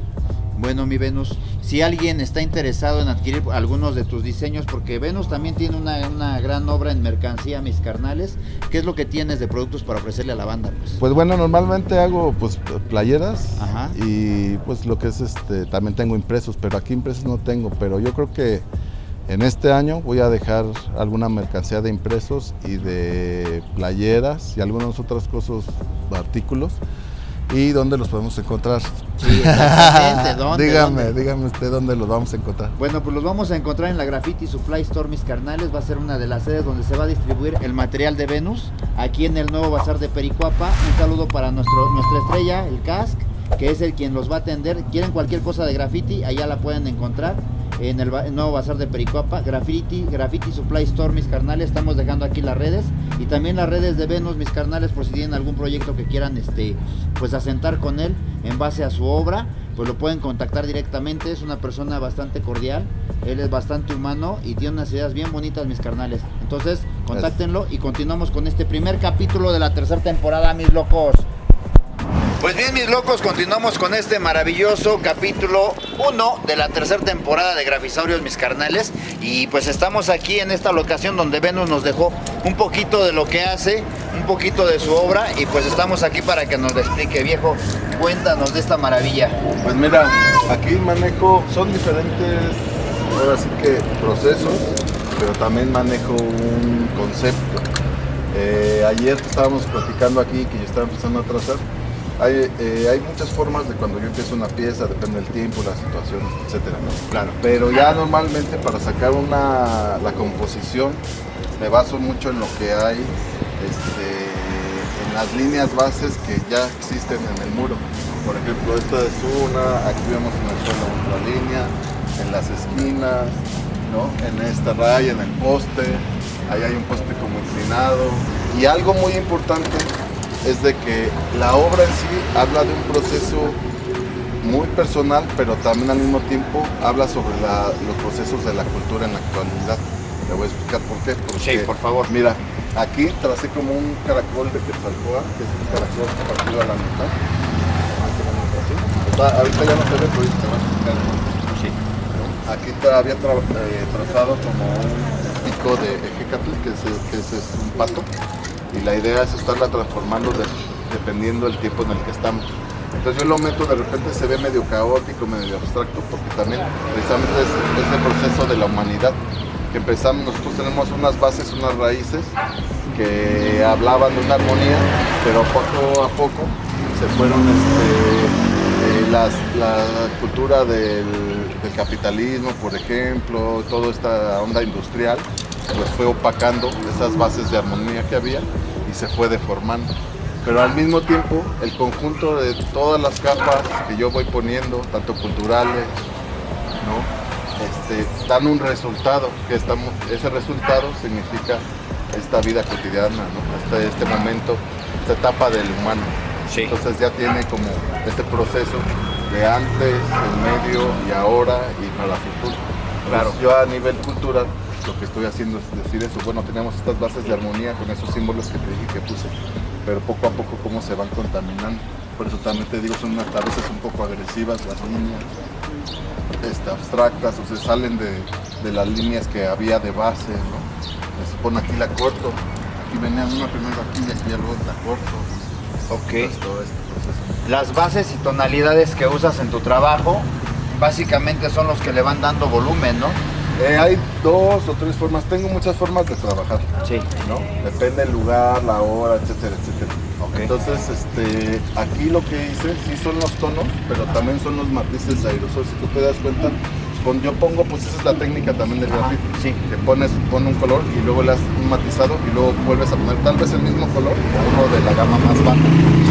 S1: Bueno, mi Venus, si alguien está interesado en adquirir algunos de tus diseños, porque Venus también tiene una gran obra en mercancía, mis carnales, ¿qué es lo que tienes de productos para ofrecerle a la banda?
S2: Pues bueno, normalmente hago pues playeras. Y pues lo que es también tengo impresos, pero aquí impresos no tengo, pero yo creo que en este año voy a dejar alguna mercancía de impresos y de playeras y algunas otras cosas, artículos. ¿Y dónde los podemos encontrar?
S1: Sí, exactamente. ¿Dónde?
S2: Dígame usted dónde los vamos a encontrar.
S1: Bueno, pues los vamos a encontrar en la Graffiti Supply Store, mis carnales. Va a ser una de las sedes donde se va a distribuir el material de Venus, aquí en el nuevo Bazar de Pericuapa. Un saludo para nuestra estrella, el Cask, que es el quien los va a atender. Quieren cualquier cosa de graffiti, allá la pueden encontrar en el nuevo bazar de Pericuapa, Graffiti Supply Store, mis carnales. Estamos dejando aquí las redes y también las redes de Venus, mis carnales, por si tienen algún proyecto que quieran pues asentar con él en base a su obra, pues lo pueden contactar directamente. Es una persona bastante cordial, él es bastante humano y tiene unas ideas bien bonitas, mis carnales. Entonces, contáctenlo y continuamos con este primer capítulo de la tercera temporada, mis locos. Pues bien, mis locos, continuamos con este maravilloso capítulo 1 de la tercera temporada de Grafisaurios, mis carnales. Y pues estamos aquí en esta locación donde Venus nos dejó un poquito de lo que hace, un poquito de su obra, y pues estamos aquí para que nos lo explique. Viejo, cuéntanos de esta maravilla.
S2: Pues mira, aquí manejo, son diferentes, ahora sí que procesos, pero también manejo un concepto. Ayer que estábamos platicando aquí, que yo estaba empezando a trazar, hay muchas formas de cuando yo empiezo una pieza, depende del tiempo, las situaciones, etcétera, ¿no?
S1: Claro.
S2: Pero ya normalmente para sacar la composición me baso mucho en lo que hay, en las líneas bases que ya existen en el muro. Por ejemplo, esta es una, aquí vemos en el suelo otra línea, en las esquinas, ¿no? En esta raya, en el poste, ahí hay un poste como inclinado. Y algo muy importante es de que la obra en sí habla de un proceso muy personal, pero también al mismo tiempo habla sobre los procesos de la cultura en la actualidad. Le voy a explicar por qué. Porque,
S1: Sí, por favor.
S2: Mira, aquí tracé como un caracol de Quetzalcóatl, que es un caracol partido a la mitad. Ahorita ya no se ve, pero ahorita te va a explicar.
S1: Sí.
S2: Aquí había trazado como un pico de Ejecatl, que es un pato. Y la idea es estarla transformando dependiendo del tiempo en el que estamos. Entonces yo lo meto, de repente se ve medio caótico, medio abstracto, porque también precisamente es el proceso de la humanidad que empezamos. Nosotros tenemos unas bases, unas raíces que hablaban de una armonía, pero poco a poco se fueron la cultura del capitalismo, por ejemplo, toda esta onda industrial, pues fue opacando esas bases de armonía que había y se fue deformando. Pero al mismo tiempo, el conjunto de todas las capas que yo voy poniendo, tanto culturales, ¿no? Dan un resultado, que ese resultado significa esta vida cotidiana, ¿no? Este momento, esta etapa del humano.
S1: Sí.
S2: Entonces ya tiene como este proceso de antes, el medio y ahora y para el futuro.
S1: Claro.
S2: Pues yo a nivel cultural lo que estoy haciendo es decir eso. Bueno, tenemos estas bases de armonía con esos símbolos que te dije que puse, pero poco a poco cómo se van contaminando. Por eso también te digo, son a veces un poco agresivas las líneas, abstractas, o se salen de las líneas que había de base, ¿no? Se pone aquí la corto, aquí venía una primero aquí y aquí luego la corto.
S1: Ok.
S2: Entonces, todo este proceso.
S1: Las bases y tonalidades que usas en tu trabajo básicamente son los que le van dando volumen, ¿no?
S2: Hay 2 o 3 formas, tengo muchas formas de trabajar,
S1: Sí.
S2: ¿no? Depende del lugar, la hora, etcétera, etcétera.
S1: Okay.
S2: Entonces, aquí lo que hice, sí son los tonos, pero también son los matices de aerosol. Si tú te das cuenta, yo pongo, pues esa es la técnica también del grafiti.
S1: Sí.
S2: Que pones un color y luego le das un matizado y luego vuelves a poner tal vez el mismo color o uno de la gama más baja.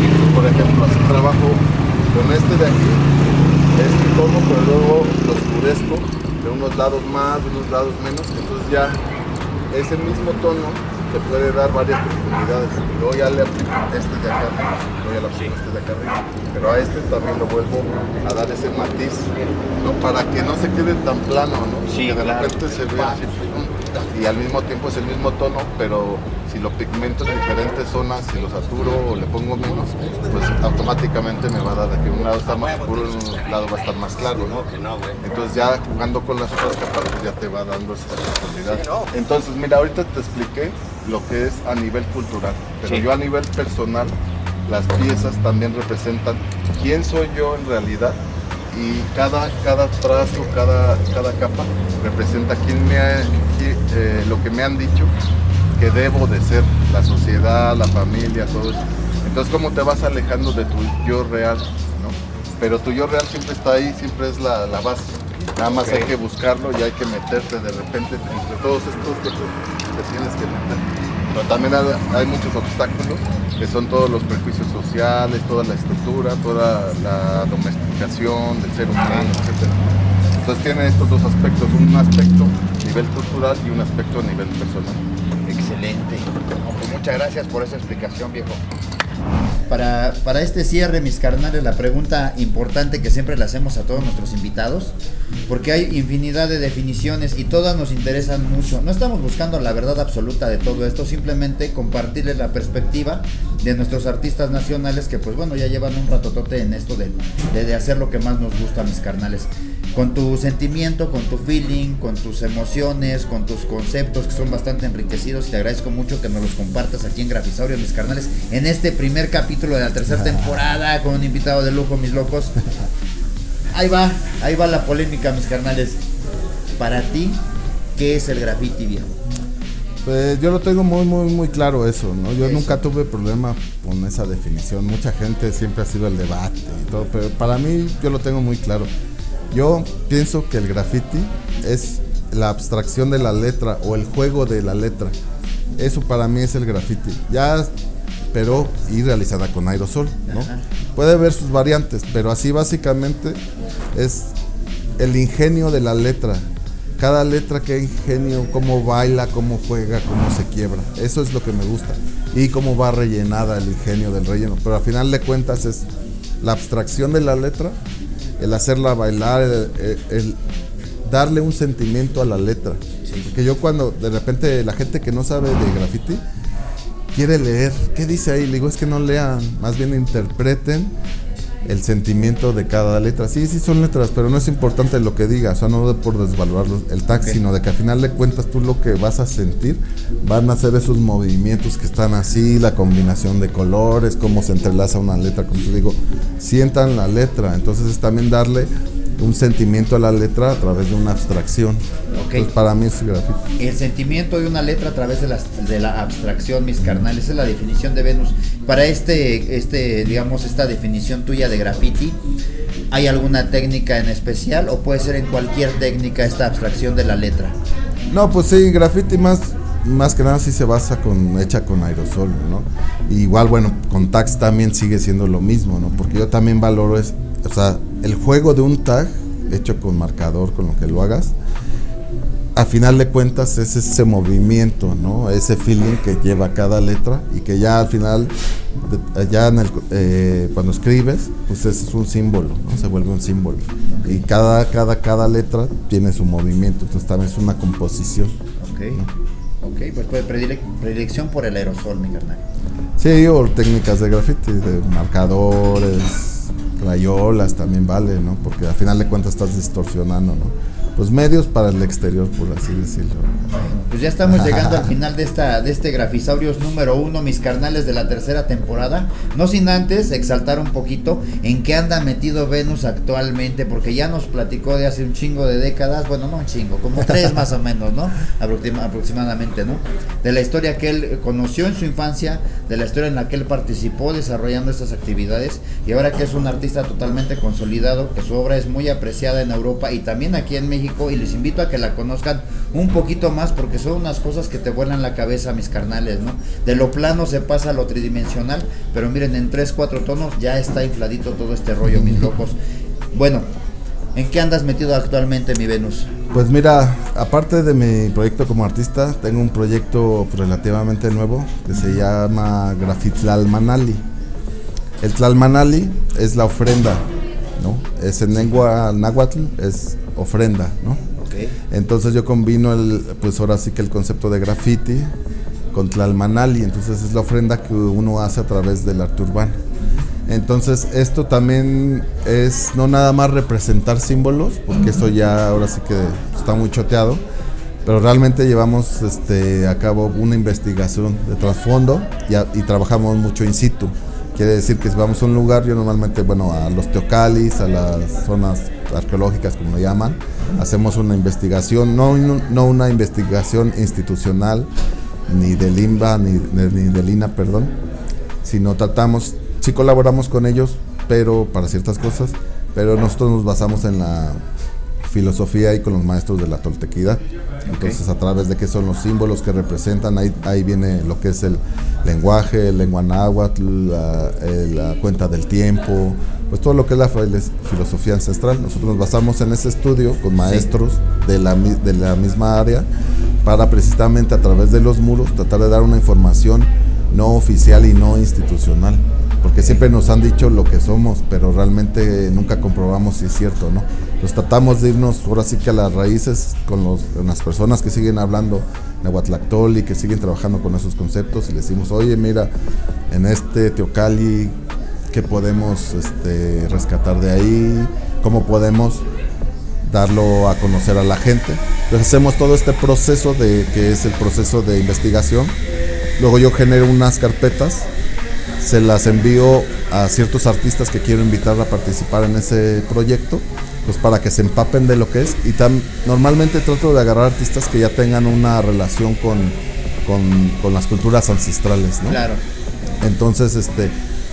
S2: Sí. Por ejemplo, así trabajo con este de aquí, este tono, pero luego lo oscurezco de unos lados más, de unos lados menos, entonces ya ese mismo tono te puede dar varias profundidades. Y luego ya le aplico este de acá arriba, luego ya le aplico este de acá arriba, pero a este también lo vuelvo a dar ese matiz, ¿no? Para que no se quede tan plano, ¿no?
S1: Sí,
S2: que de
S1: claro.
S2: repente se ve así, y al mismo tiempo es el mismo tono, pero si lo pigmento en diferentes zonas, si lo saturo o le pongo menos, pues automáticamente me va a dar de que un lado está más oscuro y un lado va a estar más claro, ¿no? Entonces ya jugando con las otras capas, pues ya te va dando esa profundidad. Entonces mira, ahorita te expliqué lo que es a nivel cultural, pero
S1: Sí.
S2: yo a nivel personal, las piezas también representan quién soy yo en realidad. Y cada trazo, cada capa representa lo que me han dicho que debo de ser, la sociedad, la familia, todo eso. Entonces, ¿cómo te vas alejando de tu yo real, ¿no? Pero tu yo real siempre está ahí, siempre es la base. Nada más hay que buscarlo y hay que meterte de repente entre todos estos que te tienes que meter. Pero también hay muchos obstáculos, que son todos los prejuicios sociales, toda la estructura, toda la domesticación del ser humano, etc. Entonces tiene estos dos aspectos, un aspecto a nivel cultural y un aspecto a nivel personal.
S1: Excelente. Pues muchas gracias por esa explicación, viejo. Para este cierre, mis carnales, la pregunta importante que siempre le hacemos a todos nuestros invitados, porque hay infinidad de definiciones y todas nos interesan mucho. No estamos buscando la verdad absoluta de todo esto, simplemente compartirles la perspectiva de nuestros artistas nacionales que, pues bueno, ya llevan un ratotote en esto de hacer lo que más nos gusta, mis carnales. Con tu sentimiento, con tu feeling, con tus emociones, con tus conceptos que son bastante enriquecidos, y te agradezco mucho que nos los compartas aquí en Grafisaurio, mis carnales, en este primer capítulo de la tercera temporada con un invitado de lujo, mis locos. Ahí va la polémica, mis carnales. Para ti, ¿qué es el graffiti, viejo?
S2: Pues yo lo tengo muy claro eso, ¿no? Yo nunca tuve problema con esa definición. Mucha gente siempre ha sido el debate y todo, pero para mí yo lo tengo muy claro. Yo pienso que el graffiti es la abstracción de la letra o el juego de la letra. Eso para mí es el graffiti. Pero y realizada con aerosol, ¿no? Ajá. Puede haber sus variantes, pero así básicamente es el ingenio de la letra. Cada letra, qué ingenio, cómo baila, cómo juega, cómo se quiebra. Eso es lo que me gusta. Y cómo va rellenada el ingenio del relleno. Pero al final de cuentas es la abstracción de la letra, el hacerla bailar, el darle un sentimiento a la letra. Sí. Porque yo cuando de repente la gente que no sabe de graffiti quiere leer, ¿qué dice ahí? Le digo, es que no lean, más bien interpreten el sentimiento de cada letra. Sí son letras, pero no es importante lo que diga, o sea, no por desvalorar el tag, okay, sino de que al final de cuentas tú lo que vas a sentir van a ser esos movimientos que están así, la combinación de colores, cómo se entrelaza una letra, como te digo, sientan la letra, entonces es también darle un sentimiento a la letra a través de una abstracción. Okay. Entonces, para mí es graffiti.
S1: El sentimiento de una letra a través de la abstracción, mis carnales, esa es la definición de Venus. Para digamos, esta definición tuya de graffiti, ¿hay alguna técnica en especial o puede ser en cualquier técnica esta abstracción de la letra?
S2: No, pues sí, graffiti más que nada sí se basa hecha con aerosol, ¿no? Y igual, bueno, con tags también sigue siendo lo mismo, ¿no? Porque yo también valoro o sea, el juego de un tag hecho con marcador, con lo que lo hagas, a final de cuentas es ese movimiento, ¿no? Ese feeling que lleva cada letra y que ya al final, cuando escribes, pues es un símbolo, ¿no? Se vuelve un símbolo. Okay. Y cada letra tiene su movimiento, entonces también es una composición.
S1: Ok, ¿no? Ok, pues predilección por el aerosol, mi carnal.
S2: Sí, o técnicas de graffiti, de marcadores, rayolas también vale, ¿no? Porque al final de cuentas estás distorsionando, ¿no? Pues medios para el exterior, por así decirlo.
S1: Pues ya estamos llegando al final de este Grafisaurios número 1, mis carnales, de la tercera temporada. No sin antes exaltar un poquito en qué anda metido Venus actualmente, porque ya nos platicó de hace un chingo de décadas, bueno, no un chingo, como 3 más o menos, ¿no? Aproximadamente, ¿no? De la historia que él conoció en su infancia, de la historia en la que él participó desarrollando estas actividades, y ahora que es un artista totalmente consolidado, que su obra es muy apreciada en Europa y también aquí en México, y les invito a que la conozcan un poquito más porque son unas cosas que te vuelan la cabeza, mis carnales, ¿no? De lo plano se pasa a lo tridimensional, pero miren, en 3-4 tonos ya está infladito todo este rollo, mis locos. Bueno, ¿en qué andas metido actualmente, mi Venus?
S2: Pues mira, aparte de mi proyecto como artista, tengo un proyecto relativamente nuevo que se llama Grafitlalmanali. El Tlalmanali es la ofrenda, ¿no? Es en lengua náhuatl, es ofrenda, ¿no? Okay. Entonces yo combino pues ahora sí que el concepto de graffiti con Tlalmanali, entonces es la ofrenda que uno hace a través del arte urbano. Entonces esto también es no nada más representar símbolos, porque eso ya ahora sí que está muy choteado, pero realmente llevamos a cabo una investigación de trasfondo y trabajamos mucho in situ. Quiere decir que si vamos a un lugar, yo normalmente, a los teocalis, a las zonas arqueológicas, como lo llaman, hacemos una investigación, no una investigación institucional, ni del INBA, ni del INA, perdón, sino sí colaboramos con ellos, pero para ciertas cosas, pero nosotros nos basamos en la filosofía y con los maestros de la toltequidad. Entonces, a través de qué son los símbolos que representan, ahí viene lo que es el lenguaje, el lengua náhuatl, la cuenta del tiempo, pues todo lo que es la filosofía ancestral. Nosotros nos basamos en ese estudio con maestros de la misma área para precisamente a través de los muros tratar de dar una información no oficial y no institucional, porque siempre nos han dicho lo que somos, pero realmente nunca comprobamos si es cierto o no. Entonces tratamos de irnos ahora sí que a las raíces con las personas que siguen hablando Nahuatlactoli, que siguen trabajando con esos conceptos, y les decimos, oye, mira, en este Teocalli, ¿qué podemos rescatar de ahí? ¿Cómo podemos darlo a conocer a la gente? Entonces hacemos todo este proceso que es el proceso de investigación. Luego yo genero unas carpetas, se las envío a ciertos artistas que quiero invitar a participar en ese proyecto, pues para que se empapen de lo que es, y normalmente trato de agarrar artistas que ya tengan una relación con las culturas ancestrales, ¿no?
S1: Claro.
S2: Entonces,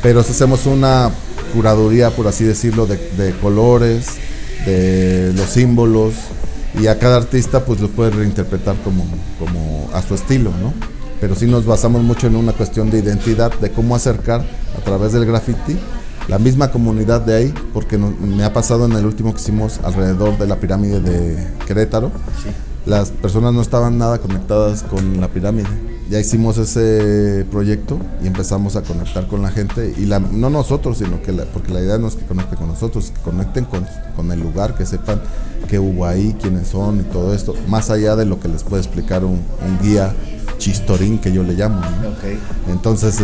S2: pero hacemos una curaduría, por así decirlo, de colores, de los símbolos, y a cada artista pues lo puede reinterpretar como a su estilo, ¿no? Pero sí nos basamos mucho en una cuestión de identidad, de cómo acercar a través del graffiti la misma comunidad de ahí, porque me ha pasado en el último que hicimos alrededor de la pirámide de Querétaro. Sí. Las personas no estaban nada conectadas con la pirámide. Ya hicimos ese proyecto y empezamos a conectar con la gente, y no nosotros, sino porque la idea no es que conecten con nosotros, que conecten con el lugar, que sepan qué hubo ahí, quiénes son y todo esto, más allá de lo que les puede explicar un guía chistorín, que yo le llamo, ¿no? Okay. Entonces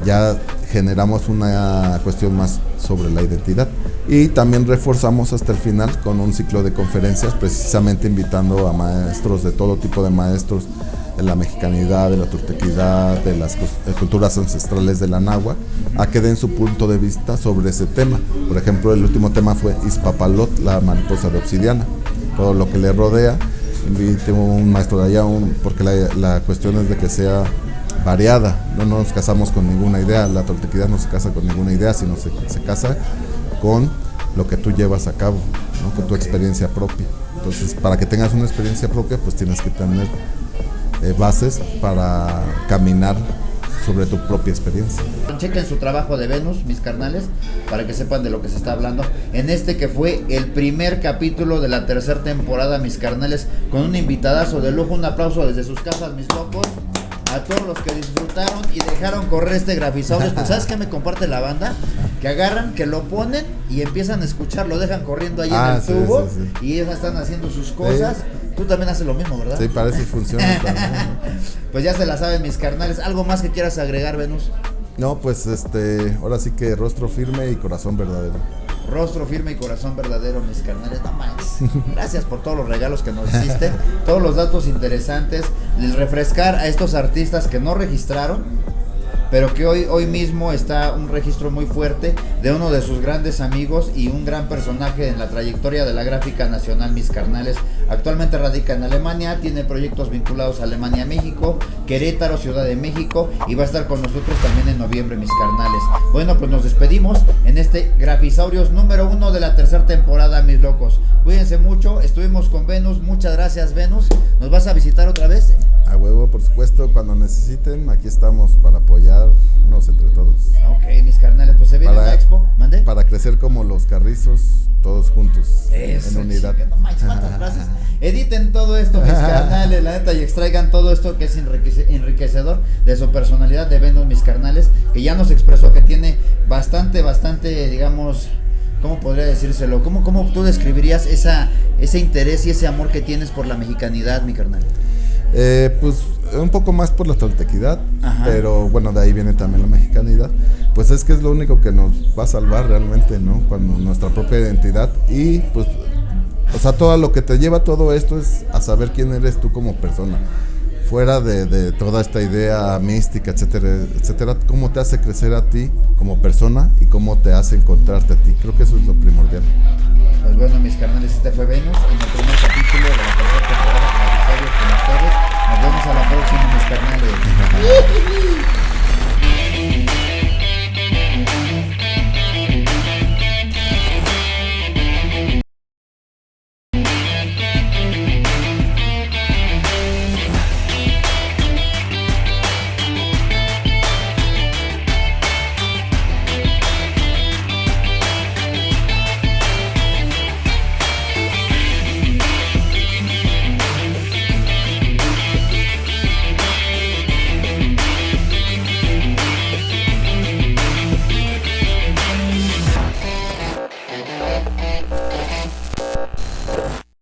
S2: ya generamos una cuestión más sobre la identidad, y también reforzamos hasta el final con un ciclo de conferencias, precisamente invitando a maestros, de todo tipo de maestros, de la mexicanidad, de la toltequidad, de las culturas ancestrales de la náhuatl, a que den su punto de vista sobre ese tema. Por ejemplo, el último tema fue Izpapalot, la mariposa de obsidiana, todo lo que le rodea. Invité un maestro de allá, porque la cuestión es de que sea variada, no nos casamos con ninguna idea, la toltequidad no se casa con ninguna idea, sino se casa con lo que tú llevas a cabo, ¿no? Con tu experiencia propia. Entonces, para que tengas una experiencia propia, pues tienes que tener bases para caminar sobre tu propia experiencia.
S1: Chequen su trabajo de Venus, mis carnales, para que sepan de lo que se está hablando en que fue el primer capítulo de la tercera temporada, mis carnales, con un invitadazo de lujo. Un aplauso desde sus casas, mis locos, a todos los que disfrutaron y dejaron correr Grafisaurios. Pues, ¿sabes qué me comparte la banda? Que agarran, que lo ponen y empiezan a escuchar, lo dejan corriendo ahí en el tubo, sí. Y ellos están haciendo sus cosas. Sí. Tú también haces lo mismo, ¿verdad?
S2: Sí, parece que funciona.
S1: Pues ya se la saben, mis carnales. ¿Algo más que quieras agregar, Venus?
S2: No, pues ahora sí que rostro firme y corazón verdadero.
S1: Rostro firme y corazón verdadero, mis carnales. No manches. Gracias por todos los regalos que nos hiciste, todos los datos interesantes, el refrescar a estos artistas que no registraron, pero que hoy mismo está un registro muy fuerte de uno de sus grandes amigos y un gran personaje en la trayectoria de la gráfica nacional, mis carnales. Actualmente radica en Alemania, tiene proyectos vinculados a Alemania, México, Querétaro, Ciudad de México, y va a estar con nosotros también en noviembre, mis carnales. Bueno, pues nos despedimos en Grafisaurios número 1 de la tercera temporada, mis locos. Cuídense mucho, estuvimos con Venus. Muchas gracias, Venus. ¿Nos vas a visitar otra vez?
S2: A huevo, por supuesto, cuando necesiten, aquí estamos para apoyarnos entre todos.
S1: Ok, mis carnales, pues se viene la expo. ¿Mande?
S2: Para crecer como los carrizos, todos juntos.
S1: Eso,
S2: en unidad.
S1: No manches, cuántas frases. Editen todo esto, mis carnales, la neta, y extraigan todo esto que es enriquecedor de su personalidad de Venus, mis carnales, que ya nos expresó que tiene bastante, digamos, ¿cómo podría decírselo? ¿Cómo tú describirías ese interés y ese amor que tienes por la mexicanidad, mi carnal?
S2: Pues un poco más por la toltequidad, pero bueno, de ahí viene también la mexicanidad. Pues es que es lo único que nos va a salvar realmente, ¿no? Cuando nuestra propia identidad, y pues, o sea, todo lo que te lleva todo esto es a saber quién eres tú como persona, fuera de toda esta idea mística, etcétera, etcétera. Cómo te hace crecer a ti como persona y cómo te hace encontrarte a ti. Creo que eso es lo primordial.
S1: Pues bueno, mis carnales, fue Venus en el primer capítulo de la tercera temporada de Grafisaurios con ustedes. Nos vemos a la próxima.